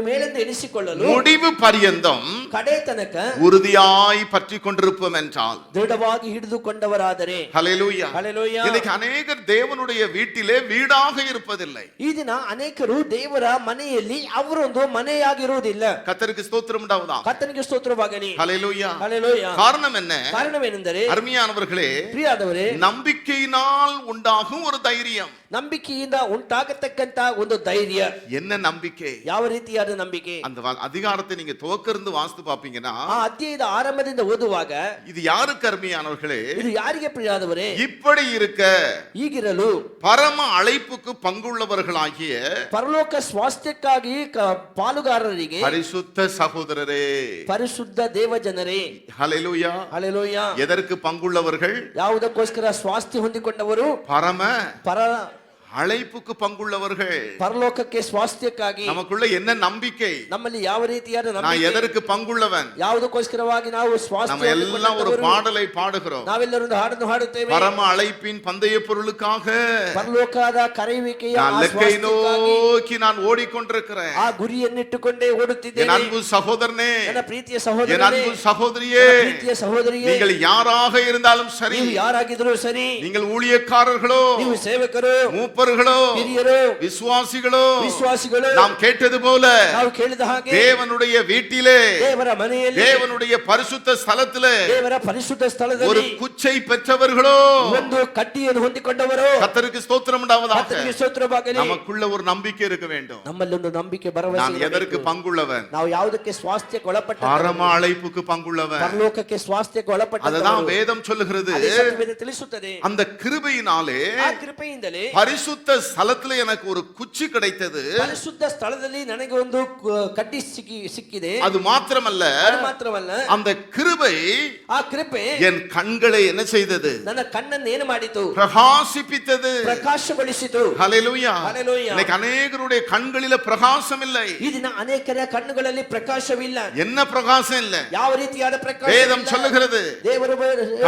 ಮೇಲೆಂದು ಎಣಿಸಿಕೊಳ್ಳಲು முடிவு பரியந்தம் ಕಡೆ ತನಕ உறுதியாய் பற்றி கொண்டிருப்போம் என்றால், ದೃಢವಾಗಿ ಹಿಡಿದುಕೊಂಡವರಾದರೆ. ஹல்லேலூயா. ಹಲ್ಲೆಲೂಯಾ. இன்னைக்கு அநேகர் தேவனுடைய வீட்டிலே வீடாக இருப்பதில்லை. ಈ ದಿನ ಅನೇಕರು ದೇವರ ಮನೆಯಲ್ಲಿ ಅವರೊಂದು ಮನೆಯಾಗಿರುವುದಿಲ್ಲ. கர்த்தருக்கு ஸ்தோத்திரம் உண்டாவதாக. ಕರ್ತನಿಗೆ ಸ್ತೋತ್ರವಾಗಲಿ. ஹல்லேலூயா. ಹಲ್ಲೆಲೂಯಾ. காரணம் என்ன? ಕಾರಣವೇನೆಂದರೆ, அருமையானவர்களே, ಪ್ರಿಯಾದವರೇ, நம்பிக்கையினால் உண்டாகும் ஒரு தைரியம். ನಂಬಿಕೆಯಿಂದ ಉಂಟಾಗತಕ್ಕಂತ ಒಂದು ಧೈರ್ಯ. என்ன நம்பிக்கை? ಯಾವ ರೀತಿಯಾದ ನಂಬಿಕೆ? அந்த அதிகாரத்தை நீங்க துவக்கிருந்து வாசித்து பாப்பீங்கன்னா, ಆ ಅಧ್ಯಾಯದ ಆರಂಭದಿಂದ ಓದುವಾಗ இது யாருக்கு அருமையானவர்களே? ಇದು ಯಾರಿಗೆ ಪ್ರಿಯಾದವರೇ? இப்படி இருக்க ಈಗಿರಲು பரம அழைப்புக்கு பங்குள்ளவர்களாகிய ಪರಲೋಕ ಸ್ವಾಸ್ಥ್ಯಕ್ಕಾಗಿ ಪಾಲುಗಾರರಿಗೆ, பரிசுத்த சகோதரரே, ಪರಿಶುದ್ಧ ದೇವ ಜನರೇ, ஹல்லேலூயா. ಹಲ್ಲೆಲೂಯಾ. எதற்கு பங்குள்ளவர்கள்? ಯಾವುದಕ್ಕೋಸ್ಕರ ಸ್ವಾಸ್ಥ್ಯ ಹೊಂದಿಕೊಂಡವರು? பரம ಪರ அழைப்புக்கு பங்குள்ளவர்கள். ಪರಲೋಕಕ್ಕೆ ಸ್ವಾಸ್ಥ್ಯಕ್ಕಾಗಿ நமக்குள்ள என்ன நம்பிக்கை? ನಮ್ಮಲ್ಲಿ ಯಾವ ರೀತಿಯಾದ நான் ನಂಬಿಕೆ? எதற்கு பங்குள்ளவன்? ಯಾವುದಕ್ಕೋಸ್ಕರವಾಗಿ ನಾವು நம்ம ಸ್ವಾಸ್ಥ್ಯ எல்லாம் ஒரு பாடலை பாடுகிறோம். ನಾವೆಲ್ಲರೂ ಒಂದು ಹಾಡನ್ನು ಹಾಡುತ್ತೇವೆ. பரம அழைப்பின் பந்தய பொருளுக்காக ಪರಲೋಕದ ಕರೆಯುವಿಕೆಯ நான் ಆ லெக்கை ಸ್ವಾಸ್ಥ್ಯಕ್ಕಾಗಿ நோக்கி நான் ஓடிக்கொண்டிருக்கிறேன். ಆ ಗುರಿಯನ್ನಿಟ್ಟುಕೊಂಡೇ என் ಓಡುತ್ತಿದ್ದೇನೆ. அன்பு சகோதரனே, ನನ್ನ ಪ್ರೀತಿಯ என் ಸಹೋದರನೇ, அன்பு சகோதரியே, ನನ್ನ ಪ್ರೀತಿಯ ಸಹೋದರಿಯೇ, நீங்கள் யாராக இருந்தாலும் சரி, ನೀವು ಯಾರಾಗಿದ್ರು ಸರಿ, நீங்கள் ஊழியக்காரர்களோ, ನೀವು ಸೇವಕರು, மூப்பர்களோ, ಹಿರಿಯರು, விசுவாசிகளோ, ವಿಶ್ವಾಸಿಗಳು, நாம் கேட்டது போல ನಾವು ಕೇಳಿದ ಹಾಗೆ தேவனுடைய வீட்டிலே, ದೇವರ ಮನೆಯಲ್ಲಿ, தேவனுடைய பரிசுத்த ஸ்தலத்திலே ದೇವರ ಪರಿಶುದ್ಧ ஒரு ಸ್ಥಳದಲ್ಲಿ குச்சை பெற்றவர்களோ, ಒಂದು ಕಡ್ಡಿಯನ್ನು ಹೊಂದಿಕೊಂಡವರು, கர்த்தருக்கு ஸ்தோத்திரம் உண்டாவதாக. ಕರ್ತನಿಗೆ ಸ್ತೋತ್ರವಾಗಲಿ. நமக்குள்ள ஒரு நம்பிக்கை இருக்க வேண்டும். ನಮ್ಮಲ್ಲಿ ಒಂದು ನಂಬಿಕೆ, ಭರವಸೆ நான் எதற்கு ಇರಬೇಕು. பங்குள்ளவன்? ನಾವು ಯಾವುದಕ್ಕೆ ಸ್ವಾಸ್ಥ್ಯಕ್ಕೆ ಒಳಪಟ್ಟ, பரம அழைப்புக்கு பங்குள்ளவன். ಪರಲೋಕಕ್ಕೆ ಸ್ವಾಸ್ಥ್ಯಕ್ಕೆ ಒಳಪಟ್ಟ, அதுதான் வேதம் சொல்லுகிறது. ತಿಳಿಸುತ್ತದೆ. அந்த கிருபையினாலே, ಆ ಕೃಪೆಯಿಂದಲೇ பரிசுத்த ஸ்தலத்திலே எனக்கு ஒரு குச்சி கிடைத்தது. ಪರಿಶುದ್ಧ ಸ್ಥಳದಲ್ಲಿ ನನಗೆ ಒಂದು ಕಡ್ಡಿ ಸಿಕ್ಕಿದೆ. அது மாத்திரமல்ல, ಅದು ಮಾತ್ರವಲ್ಲ, அந்த கிருபை ಆ ಕೃಪೆ என் கண்களை என்ன செய்தது? ನನ್ನ ಕಣ್ಣನ್ನು ಏನು ಮಾಡಿತು? பிரகாசிப்பித்தது, ಪ್ರಕಾಶಗೊಳಿಸಿತು. ஹல்லேலூயா. ஹல்லேலூயா. இன்னைக்கு அநேகருடைய கண்களில பிரகாசம் இல்லை. ಈ ದಿನ ಅನೇಕರ ಕಣ್ಣುಗಳಲ್ಲಿ ಪ್ರಕಾಶವಿಲ್ಲ. என்ன பிரகாசம் இல்ல? ಯಾವ ರೀತಿಯಾದ ಪ್ರಕಾಶ? வேதம் சொல்லுகிறது, ದೇವರು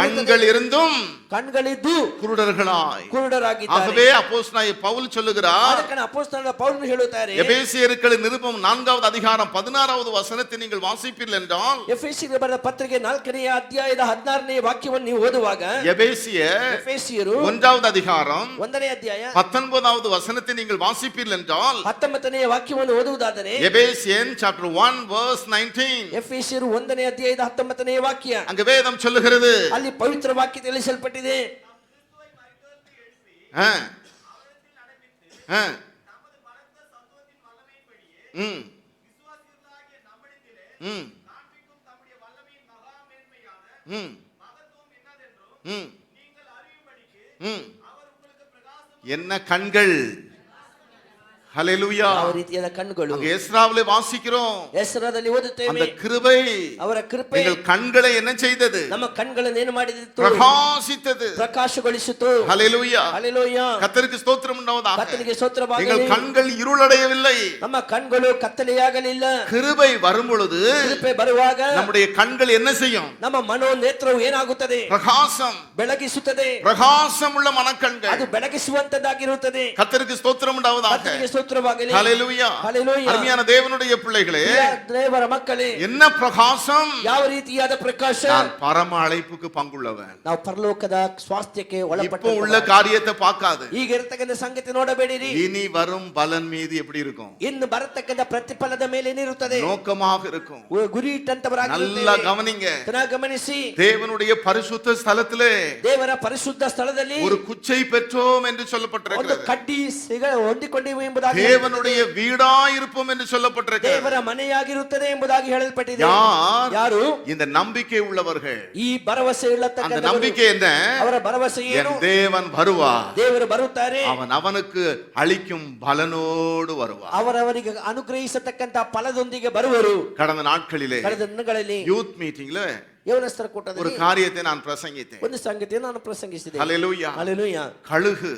கண்கள் இருந்தும் ಕಣ್ಗಳಿದ್ದು குருடர்களாய். ಕುರುಡರಾಗಿದ್ದಾರೆ. ஆகவே அப்போஸ்தலனாகிய அப்போஸ்தலனாகிய பவுல் சொல்லுகிறார். ಅದಕ್ಕೆ ಅಪೊಸ್ತಲನಾದ ಪೌಲನು ಹೇಳುತ್ತಾರೆ, எபேசியருக்கு நிருபம் 4வது அதிகாரம் 16வது வசனத்தை நீங்கள் வாசிப்பீர்கள் என்றால், ಎಫೆಸಿಯರಿಗೆ ಬರೆದ ಪತ್ರಿಕೆ 4ನೇ ಅಧ್ಯಾಯದ 16ನೇ ವಾಕ್ಯವನ್ನು ನೀವು ಓದುವಾಗ, ಎಫೆಸಿಯರು 1வது அதிகாரம் 1ನೇ ಅಧ್ಯಾಯ 19வது வசனத்தை நீங்கள் வாசிப்பீர்கள் என்றால், 19ನೇ ವಾಕ್ಯವನ್ನು ಓದುವುದಾದರೆ, எபேசியன் chapter 1 verse 19, ಎಫೆಸಿಯರು 1ನೇ ಅಧ್ಯಾಯದ 19ನೇ ವಾಕ್ಯ, அங்க வேதம் சொல்லுகிறது, ಅಲ್ಲಿ ಪವಿತ್ರ ವಾಕ್ಯ ತಿಳಿಸಲ್ಪಟ್ಟಿದೆ. என்ன கண்கள், ஹல்லேலூயா. ಯಾವ ರೀತಿಯಾದ ಕಣ್ಣುಗಳು, அங்க எஸ்ராவிலே வாசிக்கிறோம், ಎಸ್ರಾದಲ್ಲಿ ಓದುತ್ತೇವೆ. அந்த கிருபை ಅವರ ಕೃಪೆ எங்கள் கண்களை என்ன செய்தது? ನಮ್ಮ ಕಣ್ಣುಗಳನ್ನು ಏನು ಮಾಡಿದಿತ್ತು? பிரகாசித்தது, ಪ್ರಕಾಶಗೊಳಿಸಿತು. ஹல்லேலூயா. ಹಲ್ಲೆಲೂಯಾ. கர்த்தருக்கு ஸ்தோத்திரம் உண்டாவதாக. ಕರ್ತನಿಗೆ ಸ್ತೋತ್ರವಾಗಲಿ. எங்கள் கண்கள் இருளடையவில்லை, ನಮ್ಮ ಕಣ್ಣುಗಳು ಕತ್ತಲೆಯಾಗಲಿಲ್ಲ. கிருபை வரும் பொழுது ಕೃಪೆ ಬರುವಾಗ நம்முடைய கண்கள் என்ன செய்யும்? ನಮ್ಮ ಮನೋನೇತ್ರವು ಏನಾಗುತ್ತದೆ? பிரகாசம், ಬೆಳಗಿಸುತ್ತದೆ. பிரகாசம் உள்ள மனக்கண்கள். ಅದು ಬೆಳಗಿಸುವಂತದ್ದಾಗಿರುತ್ತದೆ. கர்த்தருக்கு ஸ்தோத்திரம் உண்டாவதாக. ಕರ್ತನಿಗೆ ಸ್ತೋತ್ರವಾಗಲಿ. ஹல்லேலூயா. ಹಲ್ಲೆಲೂಯಾ. அருமையான தேவனுடைய பிள்ளைகளே, ದೇವರ ಮಕ್ಕಳೇ, என்ன பிரகாசம்? ಯಾವ ರೀತಿಯಾದ ಪ್ರಕಾಶ? நான் பரம அழைப்புக்கு பங்குள்ளவன். ನಾವು ಪರಲೋಕದ ಸ್ವಾಸ್ಥ್ಯಕ್ಕೆ இப்போ ಒಳಪಟ್ಟ உள்ள காரியத்தை பார்க்காது, ಈಗ ಇರತಕ್ಕಂಥ ಸಂಗತಿ ನೋಡಬೇಡಿರಿ. இனி வரும் பலன் மீது எப்படி இருக்கும்? ಇನ್ನು ಬರತಕ್ಕಂಥ ಪ್ರತಿಫಲದ ಮೇಲೆ ಏನಿರುತ್ತದೆ? நோக்கமாக இருக்கும். ಗುರಿ ಇಟ್ಟಂತವರಾಗಿರುತ್ತೇವೆ. நல்லா கவனிங்க. ಚೆನ್ನಾಗಿ ಗಮನಿಸಿ. தேவனுடைய பரிசுத்த ஸ்தலத்திலே ದೇವರ ಪರಿಶುದ್ಧ ಸ್ಥಳದಲ್ಲಿ ஒரு குச்சை பெற்றோம் என்று ಒಂದು சொல்லப்பட்டிருக்கிறது. ಕಡ್ಡಿ ಹೊಂದಿಕೊಂಡಿವೆ ಎಂಬುದಾಗಿ, தேவனுடைய வீடாயிருப்போம் என்று சொல்லப்பட்டிருக்கிறது. ದೇವರ ಮನೆಯಾಗಿರುತ್ತದೆ ಎಂಬುದಾಗಿ ಹೇಳಲ್ಪಟ್ಟಿದೆ. யார்? ಯಾರು? இந்த நம்பிக்கை உள்ளவர்கள். ಈ ಭರವಸೆ அந்த ಇಲ್ಲತಕ್ಕಂಥ நம்பிக்கை என்ன? ಅವರ ಭರವಸೆ ಏನು? என் தேவன் வருவார், ದೇವರು ಬರುತ್ತಾರೆ, அவன் அவனுக்கு அளிக்கும் பலனோடு வருவார். ಅವರವರಿಗೆ ಅನುಗ್ರಹಿಸತಕ್ಕಂಥ ಫಲದೊಂದಿಗೆ ಬರುವರು. கடந்த நாட்களிலே ಕಳೆದ ದಿನಗಳಲ್ಲಿ யூத் மீட்டிங்ல ಯೌವನಸ್ಥರ ஒரு ಕೂಟದಲ್ಲಿ காரியத்தை நான் பிரசங்கித்தேன். ಒಂದು ಸಂಗತಿಯನ್ನು ನಾನು ಪ್ರಸಂಗಿಸಿದೆ. ஹல்லேலூயா. ಹಲ್ಲೆಲೂಯಾ. கழுகு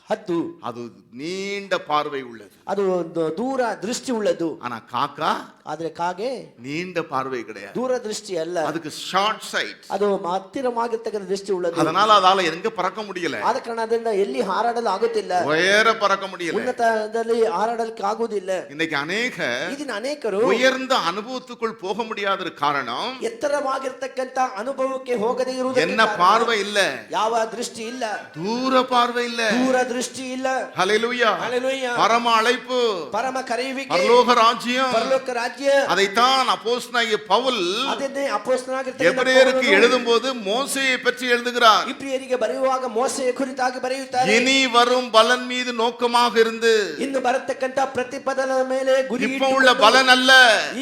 ಹದ್ದು அது நீண்ட பார்வை உள்ளது, ಅದು ಒಂದು ದೂರ ದೃಷ್ಟಿ ಉಳ್ಳದು. ஆனா காக்கா ಆದ್ರೆ ಕಾಗೆ நீண்ட பார்வை கிடையாது, ದೂರ ದೃಷ್ಟಿ ಅಲ್ಲ, அதுக்கு ஷார்ட் சைட். ಅದು ಹತ್ತಿರವಾಗಿರ್ತಕ್ಕಂಥ ದೃಷ್ಟಿ ಉಳ್ಳದು. அதனால அதால எங்க பறக்க முடியல, ಆದ ಕಾರಣದಿಂದ ಎಲ್ಲಿ ಹಾರಾಡಲು ಆಗುತ್ತಿಲ್ಲ, உயர பறக்க முடியல. ಉನ್ನತದಲ್ಲಿ ಹಾರಾಡಲಿಕ್ಕೆ ಆಗುವುದಿಲ್ಲ. இன்னைக்கு அநேக ಇದನ್ನ ಅನೇಕರು உயர்ந்த அனுபவத்துக்குள் போக முடியாத காரணம் ಎತ್ತರವಾಗಿರ್ತಕ್ಕಂಥ ಅನುಭವಕ್ಕೆ ಹೋಗದೇ என்ன ಇರುವುದಕ್ಕೆ பார்வை இல்ல, ಯಾವ ದೃಷ್ಟಿ ಇಲ್ಲ, தூர பார்வை இல்ல. ದೂರ ದೃಷ್ಟಿ ಇಲ್ಲ. ஹல்லேலூயா. ಹಲ್ಲೆಲೂಯಾ. பரம அழைப்பு, ಪರಮ ಕರೆಯುವಿಕೆ, பரலோக ராஜ்யம், ಪರಲೋಕ ರಾಜ್ಯ. அதைத்தான் அப்போஸ்தலனாகிய பவுல் ಅದನ್ನೇ ಅಪೊಸ್ತಲನಾಗಿರ್ತಕ್ಕಂಥ எபிரேயருக்கு ಪೌಲನು எழுதும்போது மோசேயை பற்றி எழுதுகிறார். ಇಬ್ರಿಯರಿಗೆ ಬರೆಯುವಾಗ ಮೋಸೆಯ ಕುರಿತಾಗಿ ಬರೆಯುತ್ತಾರೆ. இனி வரும் பலன் மீது நோக்கமாக இருந்து, ಇನ್ನು ಬರತಕ್ಕಂಥ ಪ್ರತಿಫಲದ ಮೇಲೆ ಗುರಿ இப்ப உள்ள பலன் அல்ல,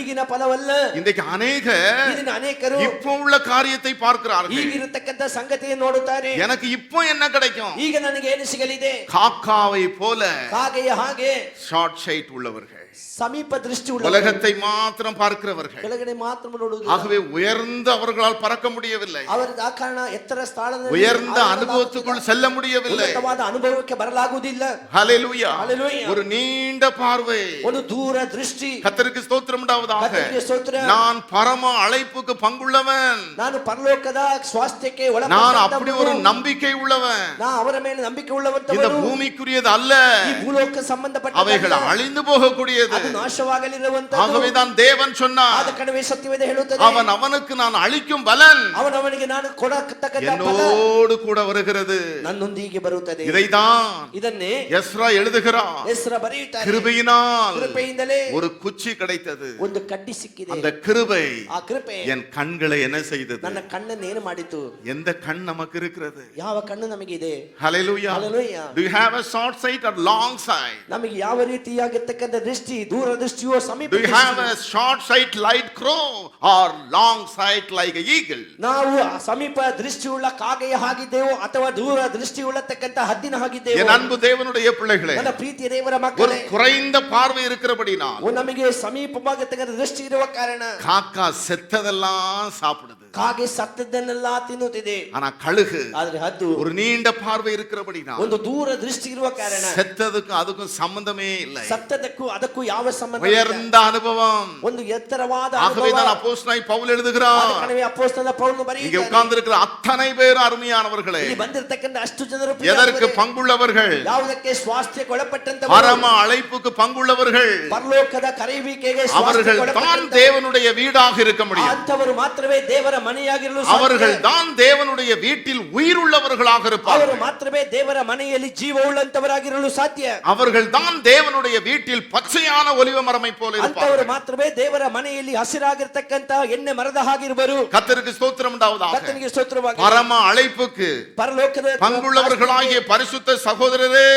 ಈಗಿನ ಫಲವಲ್ಲ. இன்றைக்கு அநேக ಇದನ್ನ ಅನೇಕರು இப்ப உள்ள காரியத்தை பார்க்கிறார்கள். ಈಗಿರತಕ್ಕಂಥ ಸಂಗತಿಯನ್ನು ನೋಡುತ್ತಾರೆ. எனக்கு இப்போ என்ன கிடைக்கும்? ಈಗ ನನಗೆ ಏನು ಸಿಗಲಿದೆ? காக்காவை போல ಹಾಗೆಯೇ ಹಾಗೆ ஷார்ட் சைட் உள்ளவர்கள், ಸಮೀಪ ದೃಷ್ಟಿ ಉಳ್ಳ உலகத்தை மாத்திரம் பார்க்கிறவர்கள். ಕೆಳಗಡೆ ಮಾತ್ರ ನೋಡುವುದು. ஆகவே உயர்ந்த அவர்களால் பறக்க முடியவில்லை, ಅವರ ಆ ಕಾರಣ ಎತ್ತರ ಸ್ಥಳದಲ್ಲಿ உயர்ந்த அனுபவத்துக்குள் செல்ல முடியவில்லை. ಉನ್ನತವಾದ ಅನುಭವಕ್ಕೆ ಬರಲಾಗುವುದಿಲ್ಲ. ஹல்லேலூயா. ஹல்லேலூயா. ஒரு நீண்ட பார்வை. ಒಂದು ದೂರ ದೃಷ್ಟಿ. கர்த்தருக்கு ஸ்தோத்திரம் உண்டாவதாக. ಕರ್ತನಿಗೆ ಸ್ತೋತ್ರ. நான் பரம அழைப்புக்கு பங்குள்ளவன், ನಾನು ಪರಲೋಕದ ಸ್ವಾಸ್ಥ್ಯಕ್ಕೆ நான் ಒಳಪಟ್ಟವನು. அப்படி ஒரு நம்பிக்கை உள்ளவன். ನಾ ಅವರ ಮೇಲೆ ನಂಬಿಕೆ இந்த ಉಳ್ಳವಂತವನು. பூமிக்குரியது அல்ல, ಈ ಭೂಲೋಕ ಸಂಬಂಧಪಟ್ಟ அவைகள் அழிந்து போகக்கூடியது. ಅದು ನಾಶವಾಗಲಿರುವಂತದ್ದು. ஆகவேதான் தேவன் சொன்னார், ಆದ ಕಣವೇ ಸತ್ಯವೇದ ಹೇಳುತ್ತದೆ, அவன் அவனுக்கு நான் அளிக்கும் பலன் ಅವನವನಿಗೆ ನಾನು ಕೊಡತಕ್ಕಂಥ ಫಲ என்னோடு கூட வருகிறது. ನನ್ನೊಂದಿಗೆ ಬರುತ್ತದೆ. இதைதான் ಇದನ್ನೇ எஸ்ரா எழுதுகிறார். ಹೆಸರ ಬರೆಯುತ್ತಾರೆ. கிருபையினால் ಕೃಪೆಯಿಂದಲೇ ஒரு குச்சி கிடைத்தது. ಒಂದು ಕಡ್ಡಿ ಸಿಕ್ಕಿದೆ. அந்த கிருபை ಆ ಕೃಪೆ என் கண்களை என்ன செய்தது? ನನ್ನ ಕಣ್ಣನ್ನು ಏನು ಮಾಡಿತು? எந்த கண் நமக்கு இருக்கிறது? ಯಾವ ಕಣ್ಣು ನಮಗಿದೆ? Hallelujah. Hallelujah. Do you have a short sight or long sight? ನಮಗೆ ಯಾವ ರೀತಿಯಾಗಿರ್ತಕ್ಕಂಥ ದೃಷ್ಟಿ, ದೂರ ದೃಷ್ಟಿಯೋ ಸಮೀಪ Do you have a short sight like crow or long sight like a eagle? ನಾವು ಸಮೀಪ ದೃಷ್ಟಿಯುಳ್ಳ ಕಾಗೆಯ ಹಾಗಿದ್ದೇವೋ ಅಥವಾ ದೂರ ದೃಷ್ಟಿಯುಳ್ಳತಕ್ಕಂಥ ಹದ್ದಿನ ಹಾಗಿದ್ದೇವೋ? என் அன்பு தேவனுடைய பிள்ளைகளே, ನನ್ನ ಪ್ರೀತಿಯ ದೇವರ ஒரு ಮಕ್ಕಳೇ, குறைந்த பார்வை இருக்கிறபடினால் ನಮಗೆ ಸಮೀಪವಾಗಿರ್ತಕ್ಕಂಥ ದೃಷ್ಟಿ ಇರುವ ಕಾರಣ காக்கா செத்ததெல்லாம் சாப்பிடுது. ಕಾಗೆ ಸತ್ತದ್ದನ್ನೆಲ್ಲ ತಿನ್ನುತ್ತಿದೆ. ஆனா கழுகு ಆದ್ರೆ ಹದ್ದು ஒரு நீண்ட பார்வை இருக்கிறபடினா ಒಂದು ದೂರ ದೃಷ್ಟಿ ಇರುವ ಕಾರಣ செத்ததுக்கும் அதுக்கும் சம்பந்தமே இல்லை. ಸತ್ತದಕ್ಕೂ ಅದಕ್ಕೂ ಯಾವ ಸಂಬಂಧ ಇಲ್ಲ. உயர்ந்த அனுபவம். ಒಂದು ಎತ್ತರವಾದ ஆகவே ಅನುಭವ. தான் அப்போஸ்தலனாய் பவுல் எழுதுகிறார். ಅದಕ್ಕೆ ಅಪೊಸ್ತಲನಾದ ಪೌಲನು இங்கே ಬರೆಯುತ್ತಾನೆ. உட்கார்ந்து இருக்கிற அத்தனை பேரும் அருமையானவர்களே, ಇಲ್ಲಿ ಬಂದಿರತಕ್ಕಂತ ಅಷ್ಟು ಜನರು எதற்கு ಪ್ರಿಯರೇ, பங்குள்ளவர்கள்? ಯಾವುದಕ್ಕೆ ಸ್ವಾಸ್ಥ್ಯಕ್ಕೆ ಒಳಪಟ್ಟಂತವರು, பரம அழைப்புக்கு பங்குள்ளவர்கள். ಪರಲೋಕದ ಕರೆಯುವಿಕೆಗೆ அவர்கள் ಸ್ವಾಸ್ಥ್ಯಕ್ಕೆ தான் ಒಳಪಟ್ಟಂತವರು. தேவனுடைய வீடாக இருக்க முடியும். ಅಂತವರು ಮಾತ್ರವೇ ದೇವರ ಮನೆಯಾಗಿರಲು ಸಾಧ್ಯ. அவர்கள் தான் தேவனுடைய வீட்டில் உயிர் உள்ளவர்களாக ಅವರು இருப்பார்கள். ಮಾತ್ರವೇ ದೇವರ ಮನೆಯಲ್ಲಿ ಜೀವವುಳ್ಳಂತವರಾಗಿರಲು ಸಾಧ್ಯ. அவர்கள் தான் தேவனுடைய வீட்டில் பச்சையான ஒலிவ மரமை போல ಅಂತವರು இருப்பார்கள். ಮಾತ್ರವೇ ದೇವರ ಮನೆಯಲ್ಲಿ ಹಸಿರಾಗಿರ್ತಕ್ಕಂತ ಎಣ್ಣೆ ಮರದ ಹಾಗಿರುವರು. கர்த்தருக்கு ஸ்தோத்திரம் உண்டாவதாக. ಕರ್ತನಿಗೆ ಸ್ತೋತ್ರವಾಗಲಿ. பரம அழைப்புக்கு ಪರಲೋಕದ பங்குள்ளவர்களாகிய பரிசுத்த சகோதரரே,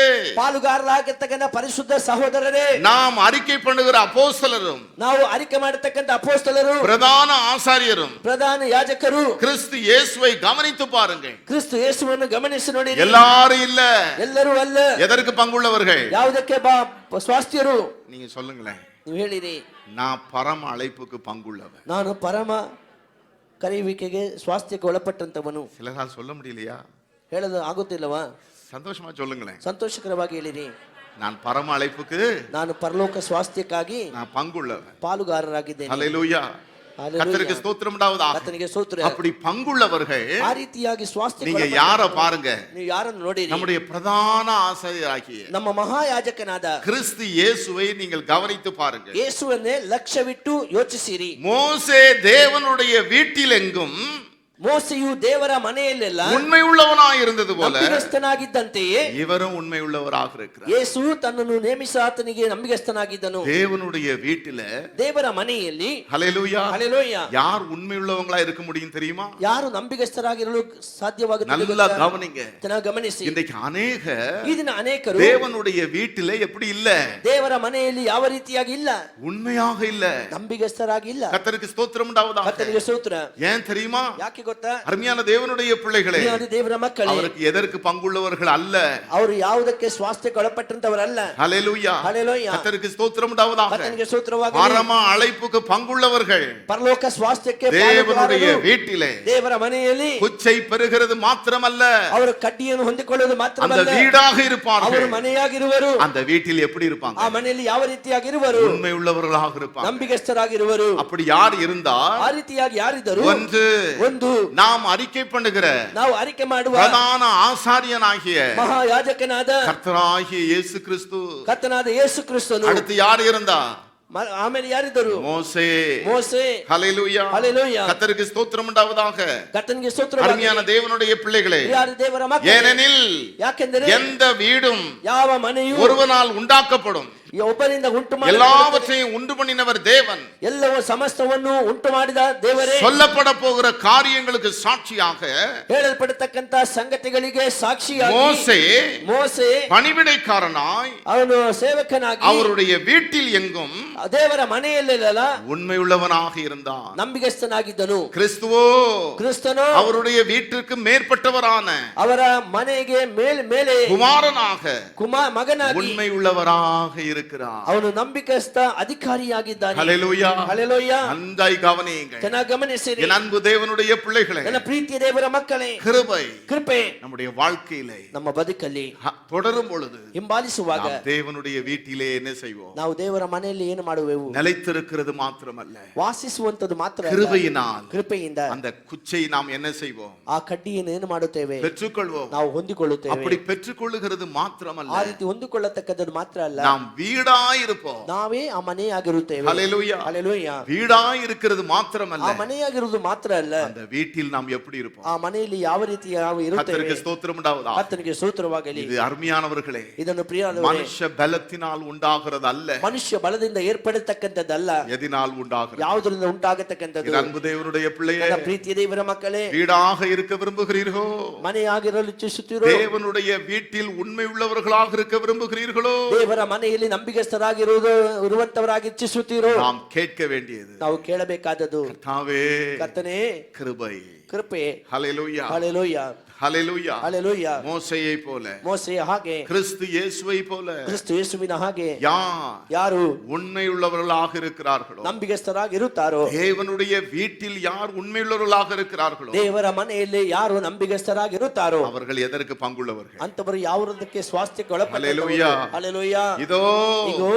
ಪಾಲುಗಾರರಾಗಿರ್ತಕ್ಕಂಥ ಪರಿಶುದ್ಧ ಸಹೋದರರೇ, நாம் அறிக்கை பண்ணுகிற அப்போஸ்தலரும் ನಾವು ಅರಿಕೆ ಮಾಡತಕ್ಕಂಥ ಅಪೊಸ್ತಲರು, பிரதான ஆசாரியரும் ಪ್ರಧಾನ ಯಾಜಕರು கிறிஸ்து இயேசுவை கவனித்து பாருங்கள். ಕ್ರಿಸ್ತ ಯೇಸುವನ್ನು ಗಮನಿಸಿ ನೋಡಿ. எல்லாரும் இல்ல, ಎಲ್ಲರೂ ಅಲ್ಲ. எதற்கு பங்குள்ளவர்கள்? ಯಾವುದಕ್ಕೆ ಸ್ವಾಸ್ಥ್ಯರು? நீங்க சொல்லுங்களேன். ನೀವು ಹೇಳಿರಿ. நான் பரம அழைப்புக்கு பங்குள்ளவன். ನಾನು ಪರಮ ಕರೆಯುವಿಕೆಗೆ ಸ್ವಾಸ್ಥ್ಯಕ್ಕೆ ಒಳಪಟ್ಟಂತವನು. சிலரால் சொல்ல முடியலையா? ಹೇಳಲು ಆಗುತ್ತಿಲ್ಲವಾ? சந்தோஷமா சொல்லுங்களேன். ಸಂತೋಷಕರವಾಗಿ ಹೇಳಿರಿ. நான் பரம அழைப்புக்கு ನಾನು ಪರಲೋಕ ಸ್ವಾಸ್ಥ್ಯಕ್ಕಾಗಿ நான் பங்குள்ளவன். ಪಾಲುಗಾರರಾಗಿದ್ದೇನೆ. ஹல்லேலூயா. கர்த்தருக்கு ஸ்தோத்திரம் உண்டாவதாக. ಕರ್ತನಿಗೆ ಸ್ತೋತ್ರ. அப்படி பங்குள்ளவர்கள் ಆ ರೀತಿಯಾಗಿ ಸ್ವಾಸ್ಥ್ಯ நீங்க யார பாருங்க? ನೀವು ಯಾರನ್ನು ನೋಡಿರಿ? நம்முடைய பிரதான ஆசாரியராகிய ನಮ್ಮ ಮಹಾಯಾಜಕನಾದ கிறிஸ்து இயேசுவை நீங்கள் கவனித்து பாருங்க. ಯೇಸುವನ್ನೇ ಲಕ್ಷ್ಯವಿಟ್ಟು ಯೋಚಿಸಿರಿ. மோசே தேவனுடைய வீட்டில் எங்கும் ಮೋಸೆಯು ದೇವರ ಮನೆಯಲ್ಲೆಲ್ಲ உண்மை உள்ளவனாய் இருந்தது போல ನಂಬಿಗಸ್ತನಾಗಿದ್ದಂತೆಯೇ இவரும் உண்மை உள்ளவராக இருக்கிறார். ಯೇಸು ತನ್ನನ್ನು ನೇಮಿಸ ಆತನಿಗೆ ನಂಬಿಗಸ್ತನಾಗಿದ್ದನು. தேவனுடைய வீட்டில ದೇವರ ಮನೆಯಲ್ಲಿ ஹல்லேலூயா ಹಲ್ಲೆಲೂಯಾ யார் உண்மை உள்ளவங்களா இருக்க முடியும் தெரியுமா? ಯಾರು ನಂಬಿಗಸ್ತರಾಗಿರಲು ಸಾಧ್ಯವಾಗುತ್ತದೆ? நல்லா கவனிங்க. ಚೆನ್ನಾಗಿ ಗಮನಿಸಿ. இன்றைக்கு அநேக ಈ ದಿನ ಅನೇಕರು தேவனுடைய வீட்டில எப்படி இல்ல? ದೇವರ ಮನೆಯಲ್ಲಿ ಯಾವ ರೀತಿಯಾಗಿ ಇಲ್ಲ, உண்மையாக இல்ல. ನಂಬಿಗಸ್ತರಾಗಿ ಇಲ್ಲ. கர்த்தருக்கு ஸ்தோத்திரம் உண்டாவதாக. ಕರ್ತನಿಗೆ ಸ್ತೋತ್ರ. ஏன் தெரியுமா? ಯಾಕೆ ಗೊತ್ತಾ? அருமையான தேவனுடைய பிள்ளைகளே, ಪ್ರಿಯವಾದ ದೇವರ ಮಕ್ಕಳೇ, அவருக்கு எதற்கு பங்குள்ளவர்கள் அல்ல. ಅವರು ಯಾವುದಕ್ಕೆ ಸ್ವಾಸ್ಥ್ಯಕ್ಕೆ ಒಳಪಟ್ಟಂತವರಲ್ಲ. ஹல்லேலூயா. ಹಲ್ಲೆಲೂಯಾ. கர்த்தருக்கு ஸ்தோத்திரம் உண்டாவதாக. ಕರ್ತನಿಗೆ ಸ್ತೋತ್ರವಾಗಲಿ. பரம அழைப்புக்கு பங்குள்ளவர்கள் ಪರಲೋಕ ಸ್ವಾಸ್ಥ್ಯಕ್ಕೆ தேவனுடைய ಪಾಲುಗಾರರು வீட்டிலே ದೇವರ ಮನೆಯಲ್ಲಿ குச்சை பெறுகிறது மாத்திரமல்ல, ಅವರು ಕಡ್ಡಿಯನ್ನು ಹೊಂದಿಕೊಳ್ಳುವುದು அந்த ಮಾತ್ರವಲ್ಲ, வீடாக ಅವರು இருப்பார்கள். ಮನೆಯಾಗಿರುವರು. அந்த வீட்டில் எப்படி இருப்பாங்க? ಆ ಮನೆಯಲ್ಲಿ ಯಾವ ರೀತಿಯಾಗಿರುವರು? உண்மை உள்ளவர்களாக இருப்பாங்க. ನಂಬಿಗಸ್ತರಾಗಿರುವರು. அப்படி யார் இருந்தால் ಆ ರೀತಿಯಾಗಿ ಯಾರಿದ್ದರು? ಒಂದು நாம் அறிக்கை பண்ணுகிற ನಾವು ಅರಿಕೆ ಮಾಡುವ பிரதான ஆசாரியனாகிய ಮಹಾಯಾಜಕನಾದ கர்த்தராகிய இயேசு கிறிஸ்து. ಕರ್ತನಾದ ಯೇಸು ಕ್ರಿಸ್ತನು. அடுத்து யார் இருந்தா? ಆಮೇಲೆ ಯಾರಿದ್ದರು? மோசே. ಮೋಸೆ. ஹல்லேலூயா. ಹಲ್ಲೆಲೂಯಾ. கர்த்தருக்கு ஸ்தோத்திரம் உண்டாவதாக. ಕರ್ತನಿಗೆ ಸ್ತೋತ್ರವಾಗಲಿ. அருமையான தேவனுடைய பிள்ளைகளே, ಪ್ರಿಯರಾದ ದೇವರ ಮಕ್ಕಳೇ, ஏனெனில் ಯಾಕೆಂದರೆ எந்த வீடும் ಯಾವ ಮನೆಯು ஒருவனால் உண்டாக்கப்படும், ಒಬ್ಬರಿಂದ ಉಂಟು ಮಾಡಿ எல்லாவற்றையும் உண்டு பண்ணினவர் தேவன். ಎಲ್ಲವೂ ಸಮಸ್ತವನ್ನು ಉಂಟು ಮಾಡಿದ ದೇವರೇ. சொல்லப்பட போகிற காரியங்களுக்கு சாட்சியாக ಹೇಳಲ್ಪಡತಕ್ಕಂತ ಸಂಗತಿಗಳಿಗೆ ಸಾಕ್ಷಿಯಾಗಿ மோசே ಮೋಸೆ பணிவிடைக்காரனாய் ಅವನು ಸೇವಕನಾಗಿ அவருடைய வீட்டில் எங்கும் ದೇವರ ಮನೆಯಲ್ಲೆಲ್ಲ உண்மையுள்ளவனாக இருந்தான். ನಂಬಿಗಸ್ತನಾಗಿದ್ದನು. கிறிஸ்துவோ ಕ್ರಿಸ್ತನು அவருடைய வீட்டிற்கு மேற்பட்டவரான ಅವರ ಮನೆಗೆ ಮೇಲೆ குமாரனாக ಮಗನಾಗಿ உண்மை உள்ளவராக இருக்கிறார். ಅವನು ನಂಬಿಕಸ್ತ ಅಧಿಕಾರಿಯಾಗಿದ್ದಾನೆ. ஹல்லேலூயா. ಹಲ್ಲೆಲೂಯಾ. நன்றாய் கவனியுங்கள். ಚೆನ್ನಾಗಿ ಗಮನಿಸಿರಿ. என் அன்பு தேவனுடைய பிள்ளைகளே, ನನ್ನ ಪ್ರೀತಿಯ ದೇವರ ಮಕ್ಕಳೇ, கிருபை ಕೃಪೆ நம்முடைய வாழ்க்கையிலே ನಮ್ಮ ಬದುಕಲ್ಲಿ தொடரும் பொழுது ಹಿಂಬಾಲಿಸುವಾಗ நாம் தேவனுடைய வீட்டிலே என்ன செய்வோம்? ನಾವು ದೇವರ ಮನೆಯಲ್ಲಿ ಏನು ಮಾಡುವೆವು? நிலைத்திருக்கிறது மாத்திரமல்ல, ವಾಸಿಸುವಂತದ್ದು ಮಾತ್ರ ಅಲ್ಲ, கிருபையினால் ಕೃಪೆಯಿಂದ அந்த குச்சை நாம் என்ன செய்வோம்? ಆ ಕಡ್ಡಿಯನ್ನು ಏನು ಮಾಡುತ್ತೇವೆ? பெற்றுக்கொள்வோம். ನಾವು ಹೊಂದಿಕೊಳ್ಳುತ್ತೇವೆ. அப்படி பெற்றுக்கொள்ளுகிறது மாத்திரமல்ல, ಆ ರೀತಿ ಹೊಂದಿಕೊಳ್ಳತಕ್ಕದ್ದು ಮಾತ್ರ ಅಲ್ಲ, நாம் வீடாயிருப்போம். ನಾವೇ ಆ ಮನೆಯಾಗಿರುತ್ತೇವೆ. ஹல்லேலூயா. ಹಲ್ಲೆಲೂಯಾ. வீடாயிருக்கிறது மாத்திரமல்ல, ಆ ಮನೆಯಾಗಿರುವುದು ಮಾತ್ರ ಅಲ್ಲ, அந்த வீட்டில் நாம் எப்படி இருப்போம்? ಆ ಮನೆಯಲ್ಲಿ ಯಾವ ರೀತಿ ನಾವು ಇರುತ್ತೇವೆ. கர்த்தருக்கு ஸ்தோத்திரம் உண்டாவதாக. ಕರ್ತನಿಗೆ ಸ್ತೋತ್ರವಾಗಲಿ. இது அருமையானவர்களே, ಇದನ್ನು ಪ್ರಿಯರಾದವರೇ, மனுஷ பலத்தினால் உண்டாகிறது அல்ல, ಮನುಷ್ಯ ಬಲದಿಂದ ಏರ್ಪಡತಕ್ಕಂಥದ್ದಲ್ಲ, எதினால் உண்டாகிறது? ಯಾವುದರಿಂದ ಉಂಟಾಗತಕ್ಕಂಥದ್ದು? என் அன்பு தேவனுடைய பிள்ளையே, ನನ್ನ ಪ್ರೀತಿಯ ದೇವರ ಮಕ್ಕಳೇ, வீடாக இருக்க விரும்புகிறீர்களோ? ಮನೆಯಾಗಿರಲು ಇಚ್ಛಿಸುತ್ತೀರೋ? தேவனுடைய வீட்டில் உண்மை உள்ளவர்களாக இருக்க விரும்புகிறீர்களோ? ದೇವರ ಮನೆಯಲ್ಲಿ ಇರುವಂತವರಾಗಿ ಇಚ್ಛಿಸುತ್ತೀರೋ? நாம் கேட்க வேண்டியது, ನಾವು ಕೇಳಬೇಕಾದದ್ದು, கர்த்தாவே ಕರ್ತನೇ, கிருபை, ಕೃಪೆ, ஹல்லேலூயா, ಹಲ್ಲೆಲೂಯಾ, ஹல்லேலூயா. ஹalleluya. மோசேயை போல, ಮೋಸೆಯ ಹಾಗೆ, கிறிஸ்து இயேசுவை போல ಕ್ರಿಸ್ತ ಯೇಸುವಿನ ಹಾಗೆ யார் ಯಾರು உண்மையுள்ளவர்களாக இருக்கிறார்களோ, ನಂಬಿಗಸ್ತರಾಗಿ ಇರುತ್ತಾರೋ, தேவனுடைய வீட்டில் யார் உண்மையுள்ளவர்களாக இருக்கிறார்களோ, ದೇವರ ಮನೆಯಲ್ಲಿ ಯಾರು ನಂಬಿಗಸ್ತರಾಗಿ ಇರುತ್ತಾರೋ அவர்கள் எதற்கு பங்குள்ளவர்கள்? ಅಂತವರು ಯಾವುದಕ್ಕೆ ಸ್ವಾಸ್ಥ್ಯಕ್ಕೆ ಹಲ್ಲೆಲೂಯಾ. ಒಳಪಟ್ಟವರು. ಹalleluya. இதோ ಇಗೋ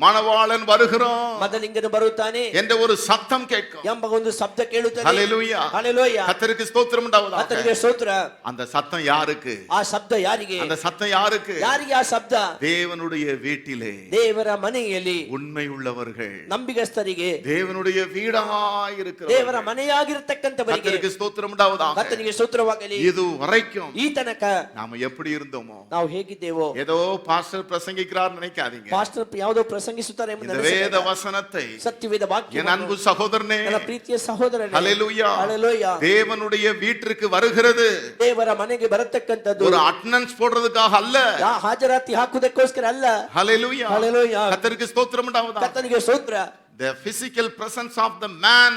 மணவாளன் வருகிறான் ಮದಲಿಂಗನು ಬರುತ್ತಾನೆ என்ற ஒரு சத்தம் கேட்கும். ಎಂಬ ಒಂದು ಶಬ್ದ ಕೇಳುತ್ತದೆ. ஹல்லேலூயா. ಹalleluya. கர்த்தருக்கு ஸ்தோத்திரம் உண்டாவதாக. ಕರ್ತನಿಗೆ ಸ್ತೋತ್ರ. அந்த சத்தம் யாருக்கு? ಆ ಶಬ್ದ ಯಾರಿಗೆ? அந்த சத்தம் யாருக்கு? ಯಾರಿಗೆ ಆ ಶಬ್ದ? தேவனுடைய வீட்டிலே ದೇವರ ಮನೆಯಲ್ಲಿ உண்மை உள்ளவர்கள், ನಂಬಿಗಸ್ತರಿಗೆ, தேவனுடைய வீடாய் இருக்கிற ದೇವರ ಮನೆಯಾಗಿರತಕ್ಕಂತವರಿಗೆ கர்த்தருக்கு ஸ்தோத்திரம் உண்டாவதாக. ಕರ್ತನಿಗೆ ಸ್ತೋತ್ರವಾಗಲಿ. இது வரைக்கும் ಈ ತನಕ நாம எப்படி இருந்தோமோ, ನಾವು ಹೇಗಿದ್ದೇವೋ, ஏதோ பாஸ்டர் பிரசங்கிக்கிறார் நினைக்காதீங்க. ಪಾಸ್ಟರ್ ಯಾವುದೋ ಪ್ರಸಂಗಿಸುತ್ತಾರೆ ಎಂಬ இந்த வேத வசனத்தை ಸತ್ಯವೇದ ವಾಕ್ಯ, என் அன்பு சகோதரனே, ನನ್ನ ಪ್ರೀತಿಯ ಸಹೋದರನೇ, ஹல்லேலூயா, ಹalleluya, தேவனுடைய வீட்டிற்கு வருகிறது ದೇವರ ಮನೆಗೆ ಬರತಕ್ಕಂತದ್ದು ஒரு அட்டெண்டன்ஸ் போடுறதுக்காக அல்ல, ಹಾಜರಾತಿ ಹಾಕುವುದಕ್ಕೋಸ್ಕರ ಅಲ್ಲ. ஹல்லேலூயா. ಹalleluya. கர்த்தருக்கு ஸ்தோத்திரம் உண்டாவதாக. ಕರ್ತನಿಗೆ ಸ್ತೋತ್ರ. The physical presence of the man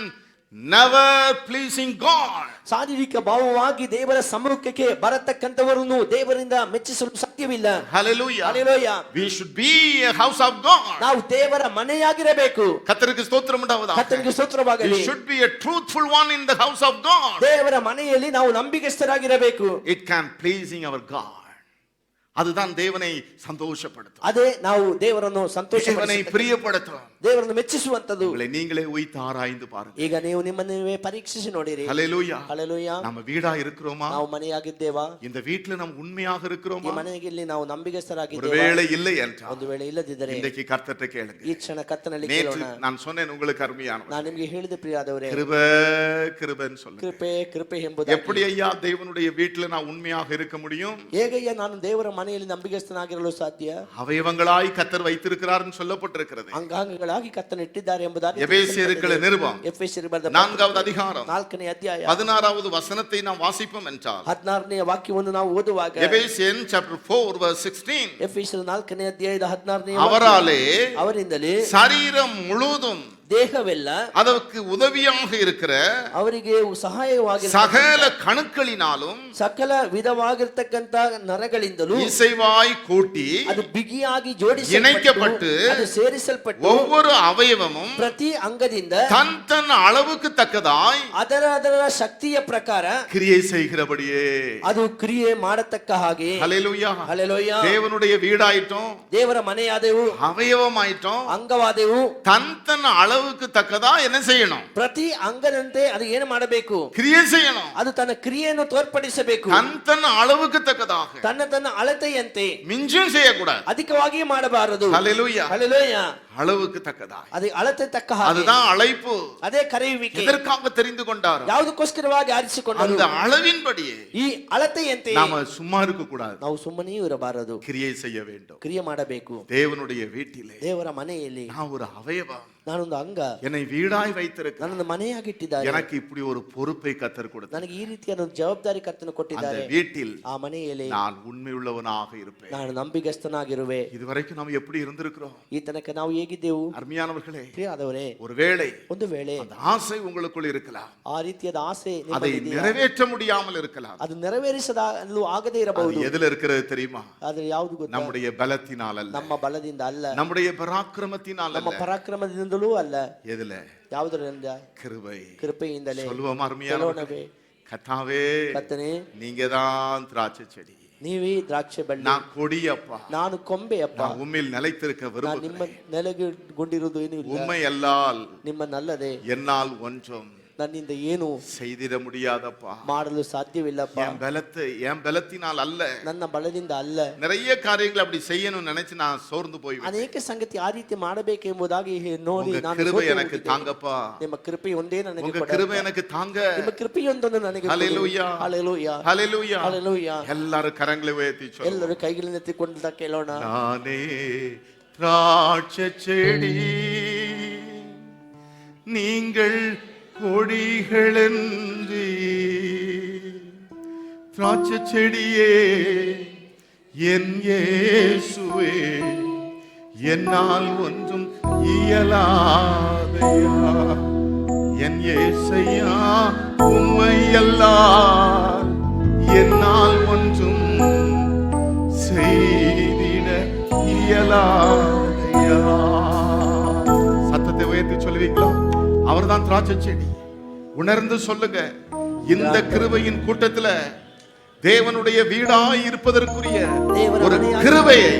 never pleasing God. ಶಾರೀರಿಕ ಭಾವವಾಗಿ ದೇವರ ಸಮ್ಮುಖಕ್ಕೆ ಬರತಕ್ಕಂತವರನ್ನು ದೇವರಿಂದ ಮೆಚ್ಚಿಸಲು ಸಾಧ್ಯವಿಲ್ಲ. Hallelujah. Hallelujah. We should be a house of God. ನಾವು ದೇವರ ಮನೆಯಾಗಿರಬೇಕು. கர்த்தருக்கு ஸ்தோத்திரம் உண்டாவதாக. ಕರ್ತನಿಗೆ ಸ್ತೋತ್ರವಾಗಲಿ. We should be a truthful one in the house of God. ದೇವರ ಮನೆಯಲ್ಲಿ ನಾವು ನಂಬಿಗಸ್ತರಾಗಿರಬೇಕು. It can pleasing our God. அதுதான் தேவனை சந்தோஷப்படுத்தும், ಅದೇ ನಾವು ದೇವರನ್ನು தேவனை ಸಂತೋಷಪಡಿಸುತ್ತದೆ, பிரியப்படுத்தும். ದೇವರನ್ನು ಮೆಚ್ಚಿಸುವಂತದ್ದು. உங்களை நீங்களே உய்த்து ஆராய்ந்து பாருங்க. ಈಗ ನೀವು ನಿಮ್ಮನ್ನೇ ಪರೀಕ್ಷಿಸಿ ನೋಡಿರಿ. ஹல்லேலூயா. ಹalleluya. நம்ம வீடா இருக்கிறோமா? ನಾವು ಮನೆಯಾಗಿದ್ದೇವಾ? இந்த வீட்ல நம்ம உண்மையாக ಈ இருக்கிறோமா? ಮನೆಯಲ್ಲಿ ನಾವು ನಂಬಿಗಸ್ತರಾಗಿದ್ದೇವಾ? ஒருவேளை இல்லை என்றால் ಒಂದು ವೇಳೆ ಇಲ್ಲದಿದ್ದರೆ இன்றைக்கு கர்த்தர்ட்ட கேளுங்க. ಈ ಕ್ಷಣ ಕರ್ತನಲ್ಲಿ நேற்று ಕೇಳೋಣ. நான் சொன்னேன் உங்களுக்கு அருமையானவர், ನಾನು ನಿಮಗೆ ಹೇಳಿದ ಪ್ರಿಯಾದವರೇ, கிருபை கிருபைன்னு சொல்லுங்க. ಕೃಪೆ ಕೃಪೆ ಎಂಬುದಾಗಿ. எப்படி ஐயா தேவனுடைய வீட்டுல நான் உண்மையாக இருக்க முடியும்? ಹೇಗಯ್ಯ ನಾನು ದೇವರ ಮನೆಯಲ್ಲಿ ನಂಬಿಗಸ್ತನಾಗಿರಲು ಸಾಧ್ಯ? அவயவங்களாய் கர்த்தர் வைத்திருக்கிறார்னு சொல்லப்பட்டிருக்கிறது. ಅಂಗಾಂಗಗಳಾಗಿ ಕರ್ತನ ಇಟ್ಟಿದ್ದಾರೆ ಎಂಬುದಾಗಿ எபேசியருக்கு நிருபம் ಎಫೆಸರಿಗೆ ಬರೆದ 4வது அதிகாரம் 4ನೇ ಅಧ್ಯಾಯ 16வது வசனத்தை நாம் வாசிப்போம் என்றால், 16ನೇ ವಾಕ್ಯವನ್ನು ನಾವು ಓದುವಾಗ, எபேசியன் chapter 4 verse 16, ಎಫೆಸರ 4ನೇ ಅಧ್ಯಾಯದ 16ನೇ அவராலே ಅವರಿಂದಲೇ சரீரம் முழுதும் ದೇಹವೆಲ್ಲ அதற்கு உதவியாக இருக்கிற ಅವರಿಗೆ ಸಹಾಯವಾಗಿ சகல கணுக்களினாலும் ಸಕಲ ವಿಧವಾಗಿರ್ತಕ್ಕಂತ ನರಗಳಿಂದಲೂ இசைவாய் கூட்டி ಅದು ಬಿಗಿಯಾಗಿ இணைக்கப்பட்டு ಅದು ಸೇರಿಸಲ್ಪಟ್ಟು ஒவ்வொரு அவயவமும் ಪ್ರತಿ ಅಂಗದಿಂದ தன் தன் அளவுக்கு தக்கதாய் ಅದರ ಅದರ ಶಕ್ತಿಯ ಪ್ರಕಾರ கிரியை செய்கிறபடியே. ಅದು ಕ್ರಿಯೆ ಮಾಡತಕ್ಕ ಹಾಗೆ. ஹல்லேலூயா. ಹalleluya. தேவனுடைய வீடாயிட்டோம், ದೇವರ ಮನೆಯಾದೆವು, அவயவமாயிட்டோம், ಅಂಗವಾದೆವು. தன் தன் அளவுக்கு தக்கதா என்ன செய்யணும்? ಪ್ರತಿ ಅಂಗದಂತೆ ಅದು ಏನು ಮಾಡಬೇಕು? கிரியை செய்யணும். ಅದು ತನ್ನ ಕ್ರಿಯೆಯನ್ನು ತೋರ್ಪಡಿಸಬೇಕು. தன் தன் அளவுக்கு தக்கதாக, ತನ್ನ ತನ್ನ ಅಳತೆಯಂತೆ, மிஞ்சும் செய்யக்கூடாது. ಅಧಿಕವಾಗಿ ಮಾಡಬಾರದು. ஹல்லேலூயா. ಹalleluya. அளவுக்கு தக்கதா, ಅದು ಅಳತೆ ತಕ್ಕ ಹಾಗೆ. அதுதான் அழைப்பு. ಅದೇ ಕರೆಯುವಿಕೆ. எதற்காக தெரிந்து கொண்டார்? ಯಾವುದಕ್ಕೋಸ್ಕರವಾಗಿ ಆರಿಸಿಕೊಂಡರು? அந்த அளவின்படியே ಈ ಅಳತೆಯಂತೆ நாம சும்மா இருக்க கூடாது, ನಾವು ಸುಮ್ಮನೆಯೂ ಇರಬಾರದು, கிரியை செய்ய வேண்டும். ಕ್ರಿಯೆ ಮಾಡಬೇಕು. தேவனுடைய வீட்டிலே ದೇವರ ಮನೆಯಲ್ಲಿ நான் ஒரு அவயவம், ನಾನೊಂದು ಅಂಗ, என்னை வீடாய் வைத்திருக்க, ನನ್ನನ್ನು ಮನೆಯಾಗಿಟ್ಟಿದ್ದಾರೆ. எனக்கு இப்படி ஒரு பொறுப்பை கத்தர் கொடுத்தார். ನನಗೆ ಈ ರೀತಿಯ ಒಂದು ಜವಾಬ್ದಾರಿ ಕರ್ತನು அந்த ಕೊಟ್ಟಿದ್ದಾರೆ. வீட்டில் ಆ ಮನೆಯಲ್ಲಿ நான் உண்மையுள்ளவனாக இருப்பேன். ನಾನು ನಂಬಿಗಸ್ತನಾಗಿರುವೆ. இதுவரைக்கும் நாம் எப்படி இருந்திருக்கிறோம்? ಈ ತನಕ ನಾವು ಹೇಗಿದ್ದೆವು? அருமையானவர்களே, ಪ್ರಿಯಾದವರೇ, ஒருவேளை ಒಂದು ವೇಳೆ அந்த ஆசை உங்களுக்குள் இருக்கலாம், ಆ ರೀತಿಯಾದ ಆಸೆ அதை ನಿಮ್ಮಲ್ಲಿದೆಯಾ? நிறைவேற்ற முடியாமல் இருக்கலாம். ಅದು ನೆರವೇರಿಸಲು ಆಗದೇ ಇರಬಹುದು. அது எதுல இருக்கிறது தெரியுமா? ಆದ್ರೆ ಯಾವುದು ಗೊತ್ತಾ? நம்முடைய பலத்தினால் அல்ல, ನಮ್ಮ ಬಲದಿಂದ ಅಲ್ಲ, நம்முடைய பராக்கிரமத்தினால் ನಮ್ಮ அல்ல. ಪರಾಕ್ರಮದಿಂದಲೂ ಅಲ್ಲ. எதுல? ಯಾವುದರಿಂದ? கிருபை. ಕೃಪೆಯಿಂದಲೇ. சொல்லுவோம் அருமையானவர்களே, கர்த்தாவே ಕರ್ತನೇ, நீங்க தான் திராட்சை செடி, ನೀವೇ ದ್ರಾಕ್ಷೆ ಬಳ್ಳಿ, நான் கொடியப்பா, ನಾನು ಕೊಂಬೆಯಪ್ಪ. நான் உம்மில் நிலைத்திருக்க ನಾನು விரும்புகிறேன். ನಿಮ್ಮ ನೆಲೆಗೊಂಡಿರುವುದು ಏನೂ ಇಲ್ಲ. உம்மை அல்லால் ನಿಮ್ಮನ್ನಲ್ಲದೆ என்னால் ஒன்றும் ನನ್ನಿಂದ ಏನು செய்திட முடியாதப்பா. ಮಾಡಲು ಸಾಧ್ಯವಿಲ್ಲಪ್ಪ. என் பலத்தினால் அல்ல, ನನ್ನ ಬಲದಿಂದ ಅಲ್ಲ. நிறைய காரியங்கள் அப்படி செய்யணும்னு நினைச்சு நான் சோர்ந்து போய் ಅನೇಕ ಸಂಗತಿ ಆ ರೀತಿ ಮಾಡಬೇಕೆಂಬುದಾಗಿ ನೋಡಿ உங்க ನಾನು கிருபை ಸೋತು எனக்கு ಹೋಗಿದ್ದೆ. தாங்கப்பா, ನಿಮ್ಮ ಕೃಪೆ ಒಂದೇ ನನಗೆ உங்க ಕೊಡಪ್ಪ. கிருபை எனக்கு தாங்க. ನಿಮ್ಮ ಕೃಪೆಯೊಂದನ್ನು ನನಗೆ ಕೊಡು. ஹல்லேலூயா. ಹಲ್ಲೆಲೂಯಾ. ஹல்லேலூயா. ಹಲ್ಲೆಲೂಯಾ. எல்லாரும் கரங்களை உயர்த்தி சொல்லுங்க. ಎಲ್ಲರೂ ಕೈಗಳಿಂದ ಎತ್ತಿಕೊಂಡು ಕೇಳೋಣ. நானே திராட்சை செடி, நீங்கள் கொடிகளென்றி, திராட்சை செடியே என் இயேசுவே, என்னால் ஒன்றும் இயலாதையா, என் இயேசையா உம்மை அல்லால் என்னால் இயலாதையா. சத்தத்தை உயர்த்தி சொல்லுவீங்களா? அவர்தான் திராட்சை செடி. உணர்ந்து சொல்லுங்க, இந்த கிருபையின் கூட்டத்துல தேவனுடைய வீடாய் இருப்பதற்குரிய ஒரு கிருபையை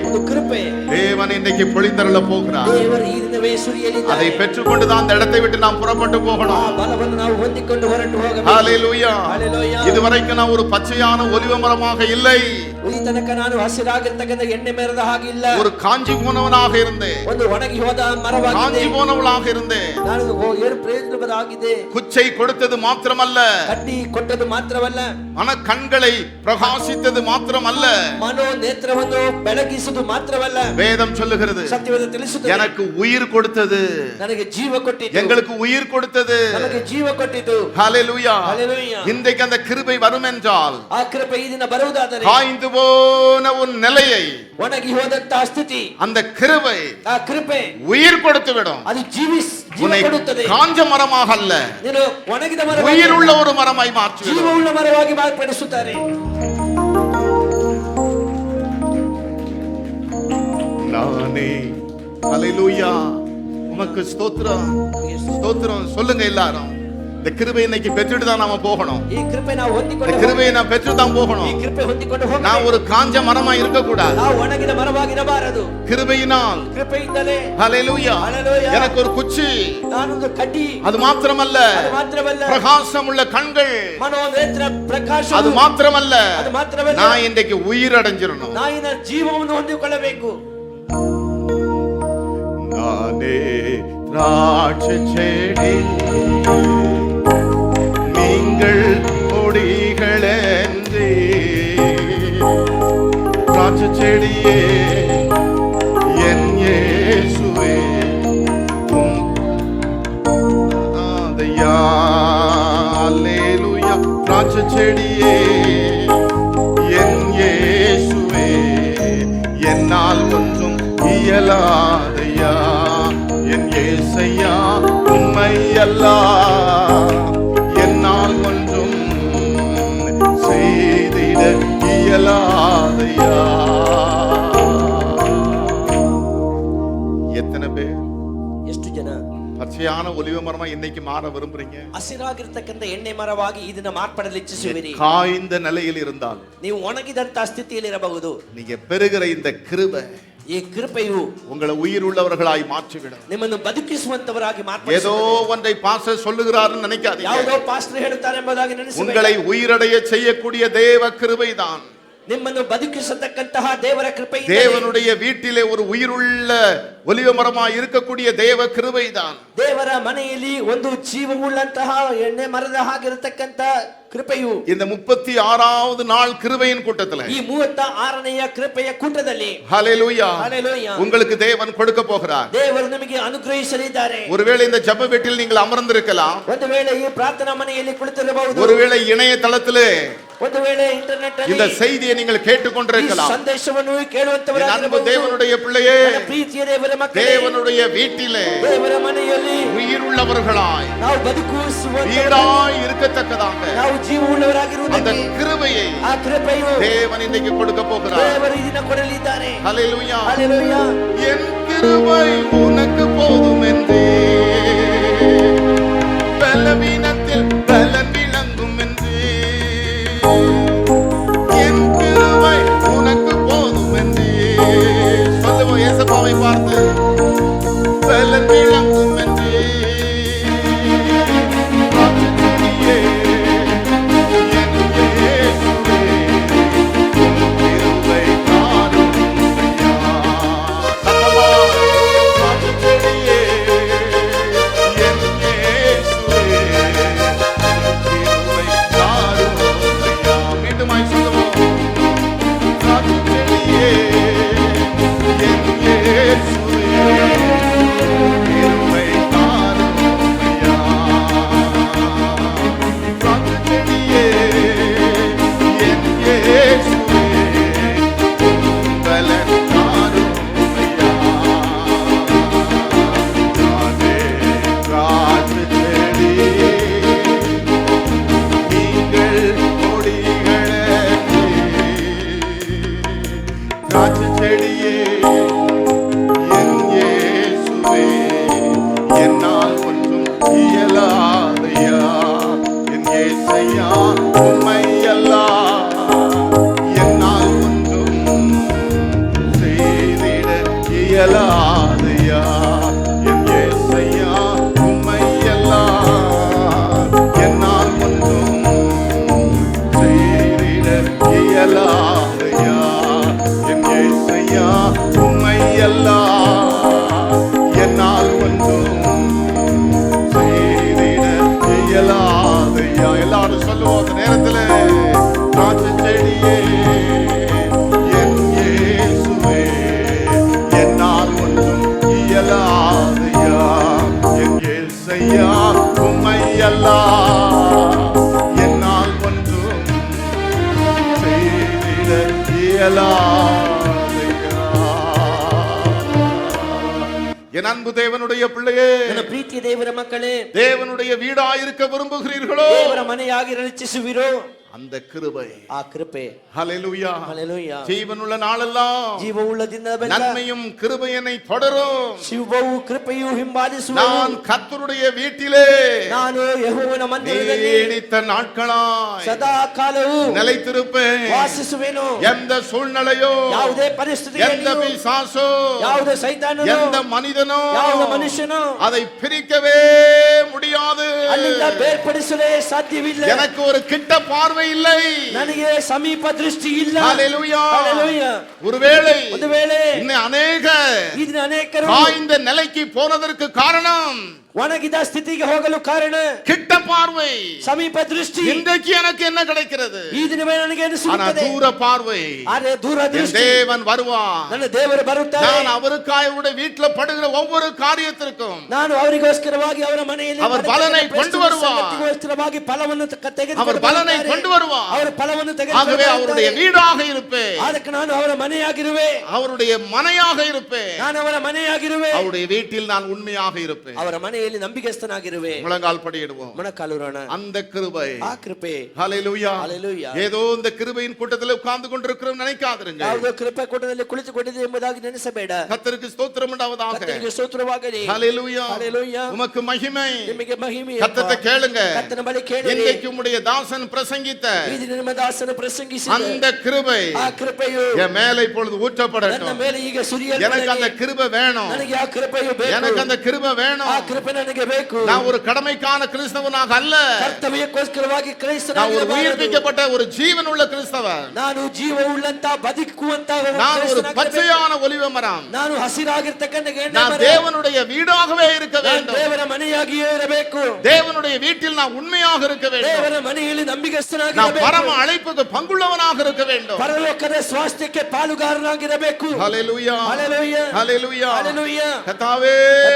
தேவன் இன்னைக்கு பொழிந்தருள போகிறார். அதை பெற்றுக்கொண்டுதான் அந்த இடத்தை விட்டு நாம் புறப்பட்டு போகணும். ஹல்லேலூயா. இதுவரைக்கும் நான் ஒரு பச்சையான ஒலிவ மரமாக இல்லை, ஒரு காஞ்சி போனவனாக இருந்தேன், காஞ்சி போனவளாக இருந்தேன். குச்சை கொடுத்தது மாத்திரமல்ல, மன கண்களை பிரகாசித்தது மாத்திரமல்ல, வேதம் சொல்லுகிறது எனக்கு உயிர் கொடுத்தது, எங்களுக்கு உயிர் கொடுத்தது. ஹல்லேலூயா. இன்றைக்கு அந்த கிருபை வரும் என்றால் காய்ந்து போன உன் நிலையை அந்த கிருபை உயிர் கொடுத்து விடும். உன்னை காஞ்ச மரமாக அல்ல, உயிர் உள்ள ஒரு மரமாய் மாற்றுவிடும். நானே ஹல்லேலூயா. உமக்கு ஸ்தோத்திரம், ஸ்தோத்திரம். சொல்லுங்க எல்லாரும், இந்த கிருபை இன்னைக்கு பெற்றுட்டு தான் நாம போகணும். இந்த கிருபையை நான் பெற்று தான் போகணும். நான் ஒரு காஞ்ச மரமா இருக்க கூடாது. கிருபையினால் ஹல்லேலூயா எனக்கு ஒரு குச்சி, அது மாத்திரமல்ல பிரகாசம் உள்ள கண்கள், அது மாத்திரமல்ல நான் இன்றைக்கு உயிர் அடைஞ்சிரணும். நானே திராட்சை செடி, நீங்கள் கொடிகளென்றே. திராட்சை செடியே என் இயேசுவே, ஹல்லேலூயா. திராட்சை செடியே என் இயேசுவே, என்னால் ஒன்றும் இயலாதையா. என் இயேசையா உம்மை அல்லால் என்னால் ஒன்றும் செய்திட இயலாதையா. எத்தனை பேர் ಎಷ್ಟು ಜನ பச்சையான ஒலிவ மரமா இன்னைக்கு மாற விரும்புறீங்க? ಹಸಿರಾಗಿರ್ತಕ್ಕಂಥ ಎಣ್ಣೆ ಮರವಾಗಿ ಇದನ್ನ ಮಾರ್ಪಡಲು ಇಚ್ಛಿಸುವಿರಿ. காய்ந்த நிலையில் இருந்தால், ನೀವು ಒಣಗಿದಂತ ಸ್ಥಿತಿಯಲ್ಲಿ ಇರಬಹುದು, நீங்க பெறுகிற இந்த கிருபை ಈ ಕೃಪೆಯು உங்களை உயிர் உள்ளவர்களாய் மாற்றிவிடும். ನಿಮ್ಮನ್ನು ಬದುಕಿಸುವಂತವರಾಗಿ ஏதோ ಮಾರ್ಪಡಿಸುವುದು. ஒன்றை பாஸ்டர் சொல்லுகிறார்னு நினைக்காதீங்க. ಯಾವುದೋ ಪಾಸ್ಟರ್ ಹೇಳ್ತಾರೆ ಎಂಬುದಾಗಿ ನೆನೆಸಬೇಡಿ. உங்களை உயிரடைய செய்யக்கூடிய தேவ கிருபைதான். ನಿಮ್ಮನ್ನು ಬದುಕಿಸತಕ್ಕಂತಹ ದೇವರ ಕೃಪೆ, தேவனுடைய வீட்டிலே ஒரு உயிருள்ள ஒலிவ மரமாய் இருக்கக்கூடிய தேவ கிருபைதான். ದೇವರ ಮನೆಯಲ್ಲಿ ಒಂದು ಜೀವವುಳ್ಳಂತಹ ಎಣ್ಣೆ ಮರದ ಹಾಗಿರತಕ್ಕಂತ ಕೃಪೆಯು இந்த 36வது நாள் கிருபையின் கூட்டத்துல, ಈ 36ನೆಯ ಕೃಪೆಯ ಕೂಟದಲ್ಲಿ ஹல்லேலூயா ಹಲ್ಲೆಲೂಯಾ உங்களுக்கு தேவன் கொடுக்க போகிறார். ದೇವರು ನಿಮಗೆ ಅನುಗ್ರಹಿಸಲಿದ್ದಾರೆ. ஒருவேளை இந்த ஜெப வீட்டில் நீங்கள் அமர்ந்திருக்கலாம், ಒಂದು ವೇಳೆ ಈ ಪ್ರಾರ್ಥನಾ ಮನೆಯಲ್ಲಿ ಕುಳಿತಿರಬಹುದು, ஒருவேளை இணையதளத்திலே ಒಂದು ವೇಳೆ ಇಂಟರ್ನೆಟ್ இந்த ಅಲ್ಲಿ செய்தியை நீங்கள் கேட்டுக்கொண்டிருக்கலாம். ಸಂದೇಶವನ್ನು அன்பு ಕೇಳುವಂತವರಾಗಿರಬಹುದು. தேவனுடைய பிள்ளையே, ಪ್ರೀತಿಯ ದೇವರ ಮಕ್ಕಳೇ, தேவனுடைய வீட்டிலே ದೇವರ ಮನೆಯಲ್ಲಿ உயிர் உள்ளவர்களாய் ನಾವು ಬದುಕುವ வீடாய் இருக்கத்தக்கதாக ನಾವು ಜೀವವುಳ್ಳವರಾಗಿರುವುದಕ್ಕೆ அந்த கிருபையை ಆ ಕೃಪೆಯು தேவன் இன்னைக்கு கொடுக்க போகிறார். ದೇವರು ಇದನ್ನ ಕೊಡಲಿದ್ದಾರೆ. ஹல்லேலூயா. ಹಲ್ಲೆಲೂಯಾ. என் கிருபை உனக்கு போதும் என்றே, பலவீனத்தில் பலன் விளங்கும் என்றே, என் கிருபை உனக்கு போதும் என்றே சொல்லுவோம். இயேசுவை பார்த்து பலன் விளங்கும் என்றே. கிருபை ஒன்றும் செய்திட இயலாதையா. எல்லாரும் சொல்லுவோம் அந்த நேரத்தில், திராட்சை செடியே என் இயேசுவே, என்னால் ஒன்றும் இயலாதையா. என் இயேசையா உம்மை அல்லால் என்னால் ஒன்றும் செய்திட இயலாதையா. என் அன்பு தேவனுடைய பிள்ளையே, ನನ್ನ ಪ್ರೀತಿಯ ದೇವರ ಮಕ್ಕಳೇ, தேவனுடைய வீடாயிருக்க விரும்புகிறீர்களோ? ದೇವರ ಮನೆಯಾಗಿ ರಚಿಸುವಿರೋ? அந்த கிருபை, ಆ ಕೃಪೆ, ஹல்லேலூயா, ಹಲ್ಲೆಲೂಯಾ, ஜீவனுள்ள நாளெல்லாம் ಜೀವವುಳ್ಳ ದಿನವೆಲ್ಲ நன்மையும் கிருபையனை தொடரும். ಶಿವವು ಕೃಪೆಯು ಹಿಂಬಾಲಿಸುವುದು. நான் கர்த்தருடைய வீட்டிலே ನಾನು ಯೆಹೋವನ ಮಂದಿರದಲ್ಲಿ நீடித்த நாட்களாய் ಸದಾ ಕಾಲವು நிலைத்திருப்பேன். ವಾಸಿಸುವೆನು. எந்த சூழ்நிலையோ, ಯಾವುದೇ எந்த ಪರಿಸ್ಥಿತಿಯಲ್ಲಿಯೂ, பிசாசோ, ಯಾವುದೇ ಸೈತಾನನೋ, எந்த மனிதனೋ ಯಾವುದೇ ಮನುಷ್ಯನೋ அதை பிரிக்கவே முடியாது. ಅಲ್ಲಿಂದ ಬೇರ್ಪಡಿಸಲೇ ಸಾಧ್ಯವಿಲ್ಲ. எனக்கு ஒரு கிட்ட பார்வை இல்லை, ನನಗೆ ಸಮೀಪ ದೃಷ್ಟಿ ಇಲ್ಲ. ஹல்லேலூயா. ಹಲ್ಲೆಲೂಯಾ. ஒருவேளை ಒಂದು ವೇಳೆ இன்னும் அநேக ಇದನ್ನ ಅನೇಕರು காய்ந்த நிலைக்கு போனதற்கு காரணம் ಒಣಗಿದ ಸ್ಥಿತಿಗೆ ಹೋಗಲು ಕಾರಣ கிட்ட பார்வை. ಸಮೀಪ ದೃಷ್ಟಿ. இன்றைக்கு எனக்கு என்ன கிடைக்கிறது? ಈ ದಿನವೇ ನನಗೆ ஆனா ಅನಿಸುತ್ತದೆ. தூர பார்வை. ಆದರೆ ದೂರ என் ದೃಷ್ಟಿ. தேவன் வருவான். ನನ್ನ ದೇವರು ಬರುತ್ತಾರೆ. நான் அவருக்காக அவருடைய வீட்டுல படுகிற ஒவ்வொரு காரியத்திற்கும் ನಾನು ಅವರಿಗೋಸ್ಕರವಾಗಿ ಅವರ ಮನೆಯಲ್ಲಿ அவர் பலனை கொண்டு வருவார். ಸಂಗತಿಗೋಸ್ಕರವಾಗಿ ಫಲವನ್ನು அவர் பலனை கொண்டு வருவார். ಅವರ ಫಲವನ್ನು ஆகவே அவருடைய வீடாக இருப்பேன், ಅದಕ್ಕೆ ನಾನು ಅವರ ಮನೆಯಾಗಿರುವೆ. அவருடைய மனையாக இருப்பேன், ನಾನು ಅವರ ಮನೆಯಾಗಿರುವೆ. அவருடைய வீட்டில் நான் உண்மையாக இருப்பேன். ಅವರ ಮನೆಯಲ್ಲಿ ನಂಬಿಕೆಸ್ತನಾಗಿರುವೆ. முழங்கால் படியிடுவோம். ಮೊಣಕಾಲುರೋಣ. அந்த கிருபை, ಆ ಕೃಪೆ, ஹல்லேலூயா. ಹಲ್ಲೆಲೂಯಾ. ஏதோ இந்த கிருபையின் கூட்டத்தில் உட்கார்ந்து கொண்டிருக்கிறோம் நினைக்காதீங்க. ಯಾವುದೋ ಕೃಪೆ ಕೂಟದಲ್ಲಿ ಕುಳಿತುಕೊಂಡಿದೆ ಎಂಬುದಾಗಿ ನೆನೆಸಬೇಡ. கர்த்தருக்கு ஸ்தோத்திரம் உண்டாவதாக. ಕರ್ತನಿಗೆ ಸ್ತೋತ್ರವಾಗಲಿ. ஹல்லேலூயா. ಹಲ್ಲೆಲೂಯಾ. உமக்கு மகிமை. ನಿಮಗೆ ಮಹಿಮೆ. கர்த்தரை கேளுங்க. ಕರ್ತನ ಬಳಿ ಕೇಳಿರಿ. இன்றைக்கு உம்முடைய தாசன் பிரசங்கித்த ಈ ದಿನ ನಿಮ್ಮ ದಾಸನ ಪ್ರಸಂಗಿಸಿದ அந்த கிருபை ಆ ಕೃಪೆಯು என் மேலே இப்பொழுது ನನ್ನ ஊற்றப்படட்டும். ಮೇಲೆ ಈಗ எனக்கு அந்த ಸುರಿಯಲ್ಪಡಲಿ. கிருபை வேணும், ನನಗೆ ಆ ಕೃಪೆಯು ಬೇಕು. எனக்கு அந்த கிருபை வேணும். ಆ ಕೃಪೆ ನನಗೆ ಬೇಕು. நான் ஒரு கடமைக்கான கிறிஸ்தவனாக அல்ல, ಕರ್ತವ್ಯಕ್ಕೋಸ್ಕರವಾಗಿ நான் ஒரு ಕ್ರೈಸ್ತನಾಗಿರಬಾರದು. உயிர்ப்பிக்கப்பட்ட ஒரு ஜீவனுள்ள கிறிஸ்தவன். ನಾನು ಜೀವವುಳ್ಳಂತ ಬದುಕುವಂತ நான் ஒரு ಕ್ರೈಸ್ತನಾಗಿರಬೇಕು. பச்சையான ஒலிவ மரம். ನಾನು ಹಸಿರಾಗಿರ್ತಕ್ಕಂಥ ಗೆಣ್ಣೆ நான் ಮರ. தேவனுடைய வீடாகவே இருக்க ನಾನು வேண்டும். ದೇವರ ಮನೆಯಾಗಿಯೇ ಇರಬೇಕು. தேவனுடைய வீட்டில் நான் உண்மையாக இருக்க வேண்டும். ದೇವರ ಮನೆಯಲ್ಲಿ நான் ನಂಬಿಗಸ್ತನಾಗಿರಬೇಕು. பரம அழைப்புக்கு பங்குள்ளவனாக இருக்க வேண்டும். ಪರಲೋಕದ ಸ್ವಾಸ್ಥ್ಯಕ್ಕೆ ಪಾಲುಗಾರನಾಗಿರಬೇಕು. ஹல்லேலூயா, ಹಲ್ಲೆಲೂಯಾ. ஹல்லேலூயா. ಹಲ್ಲೆಲೂಯಾ. கர்த்தாவே கர்த்தாவே,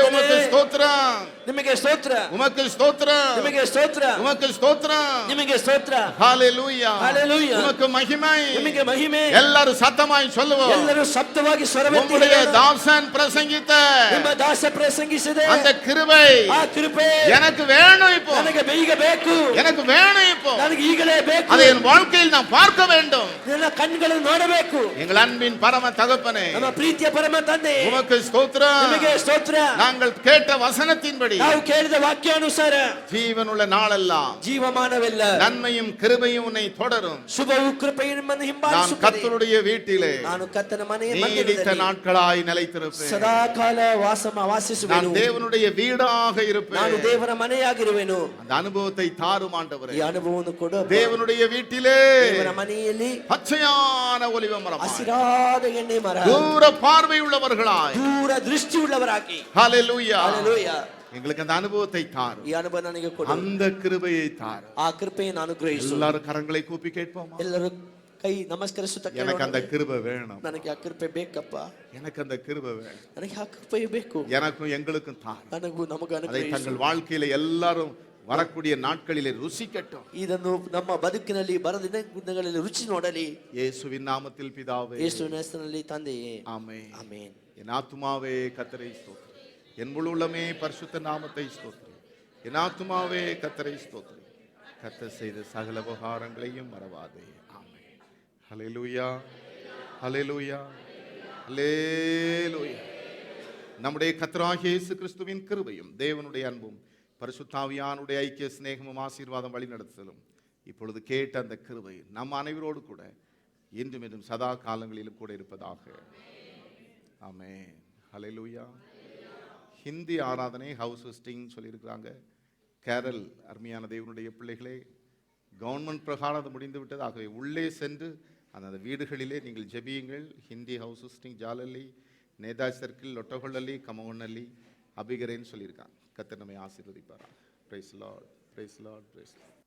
உமக்கு ஸ்தோத்திரம், ನಿಮಗೆ ಸ್ತೋತ್ರ. உமக்கு ஸ்தோத்திரம், ನಿಮಗೆ ಸ್ತೋತ್ರ. உமக்கு ஸ்தோத்திரம். ನಿಮಗೆ ಸ್ತೋತ್ರ. ஹல்லேலூயா, ஹல்லேலூயா. உமக்கு மகிமை. ನಿಮಗೆ ಮಹಿಮೆ. எல்லாரும் சத்தமாய் சொல்லுவோம். ಎಲ್ಲರೂ ಶಬ್ದವಾಗಿ ಸ್ವರವೆತ್ತಿ உம்முடைய ಹೇಳೋಣ. தாசன் பிரசங்கித்த ನಿಮ್ಮ ದಾಸ ಪ್ರಸಂಗಿಸಿದೆ அந்த கிருபை ಆ ಕೃಪೆ எனக்கு வேணும். இப்போ ನನಗೆ ಈಗ ಬೇಕು. எனக்கு வேணும். இப்போ ನನಗೆ ಈಗಲೇ ಬೇಕು. அதை என் வாழ்க்கையில் நான் பார்க்க வேண்டும். ನನ್ನ ಕಣ್ಣುಗಳನ್ನು ನೋಡಬೇಕು. எங்கள் அன்பின் பரம தகப்பனே, ನಮ್ಮ ಪ್ರೀತಿಯ ಪರಮ ತಂದೆ, உமக்கு ஸ்தோத்திரம். ನಿಮಗೆ ಸ್ತೋತ್ರ. நாங்கள் கேட்ட வசனத்தின்படி ನಾವು ಕೇಳಿದ ವಾಕ್ಯಾನುಸಾರ ஜீவனுள்ள நாளெல்லாம் ಜೀವಮಾನವೆಲ್ಲ நன்மையும் கிருபையும் உன்னை தொடரும். ಶುಭವು ಕೃಪೆಯು ನಿಮ್ಮನ್ನು நான் ಹಿಂಬಾಲಿಸುತ್ತದೆ. கர்த்தருடைய வீட்டிலே ನಾನು ಕರ್ತನ ಮನೆಯ நீடித்த ಮಂದಿರದಲ್ಲಿ நாட்களாய் நிலைத்திருப்பேன். ಸದಾ ಕಾಲ நான் ವಾಸಿಸುವೆನು. தேவனுடைய வீடாக ನಾನು இருப்பேன். ದೇವರ ಮನೆಯಾಗಿರುವೆನು. அந்த அனுபவத்தை தாரும் ஆண்டவரே. ಈ ಅನುಭವವನ್ನು ಕೊಡು. தேவனுடைய வீட்டிலே ದೇವರ ಮನೆಯಲ್ಲಿ பச்சையான ஒலிவ மரம், ಹಸಿರಾದ ಎಣ್ಣೆ ಮರ, தூர பார்வை உள்ளவர்களாய். ದೂರ ದೃಷ್ಟಿ ಉಳ್ಳವರಾಗಿ. ஹல்லேலூயா. ಹಲ್ಲೆಲೂಯಾ. எங்களுக்கு அந்த அனுபவத்தை தாரும், ಈ ಅನುಭವ ನನಗೆ ಕೊಡು. அந்த கிருபையை தாரும். ಆ ಕೃಪೆಯನ್ನು ಅನುಗ್ರಹಿಸು. எல்லாரும் கரங்களை கூப்பி கேட்போமா? ಎಲ್ಲರೂ ಕೈ ನಮಸ್ಕರಿಸುತ್ತಾ எனக்கு அந்த ಕೇಳೋಣ. கிருபை வேணும், ನನಗೆ ಆ ಕೃಪೆ ಬೇಕಪ್ಪ. எனக்கு அந்த கிருபை வேணும், ನನಗೆ ಆ ಕೃಪೆಯು ಬೇಕು. எனக்கும் எங்களுக்கும் தாரும். ನನಗೂ ನಮಗೂ அதை ಅನುಗ್ರಹಿಸು. தங்கள் வாழ்க்கையில எல்லாரும் வரக்கூடிய நாட்களிலே ருசிக்கட்டும். ಇದನ್ನು ನಮ್ಮ ಬದುಕಿನಲ್ಲಿ ಬರದ ದಿನಗಳಲ್ಲಿ ರುಚಿ ನೋಡಲಿ. இயேசுவின் நாமத்தில் பிதாவே, ಯೇಸುವಿನ ಹೆಸರಿನಲ್ಲಿ ತಂದೆಯೇ, ஆமென். ಆಮೆನ್. என் ஆத்துமாவே கர்த்தரை ஸ்தோத்திரி, என் முழு உள்ளமே பரிசுத்த நாமத்தை ஸ்தோத்திரி. என் ஆத்துமாவே கர்த்தரை ஸ்தோத்திரி, கர்த்தர் செய்த சகல உபகாரங்களையும் மறவாதே. ஆமென். ஹல்லேலூயா, ஹல்லேலூயா, ஹல்லேலூயா. நம்முடைய கர்த்தராகிய இயேசு கிறிஸ்துவின் கிருபையும் தேவனுடைய அன்பும் பரிசுத்தாவியானுடைய ஐக்கிய சிநேகமும் ஆசீர்வாதம் வழி நடத்தலும் இப்பொழுது கேட்ட அந்த கிருபை நம் அனைவரோடு கூட என்றும் என்றும் சதா காலங்களிலும் கூட இருப்பதாக. ஆமென். ஹல்லேலூயா. ஹிந்தி ஆராதனை ஹவுஸ் ஹோஸ்டிங் சொல்லியிருக்கிறாங்க. கேரல், அருமையான தேவனுடைய பிள்ளைகளே, கவர்மெண்ட் பிரகாரம் அது முடிந்து விட்டது. ஆகவே உள்ளே சென்று அந்த வீடுகளிலே நீங்கள் ஜெபியுங்கள். ஹிந்தி ஹவுஸ் ஹோஸ்டிங் ஜாலல்லி, நேதாஜ் சர்க்கிள், லொட்டகொள்ளல்லி, கமகொன்னல்லி, அபிகரேன்னு சொல்லியிருக்காங்க. கர்த்தர் நம்மை ஆசீர்வதிப்பாரா. Praise lord, praise lord, praise Lord.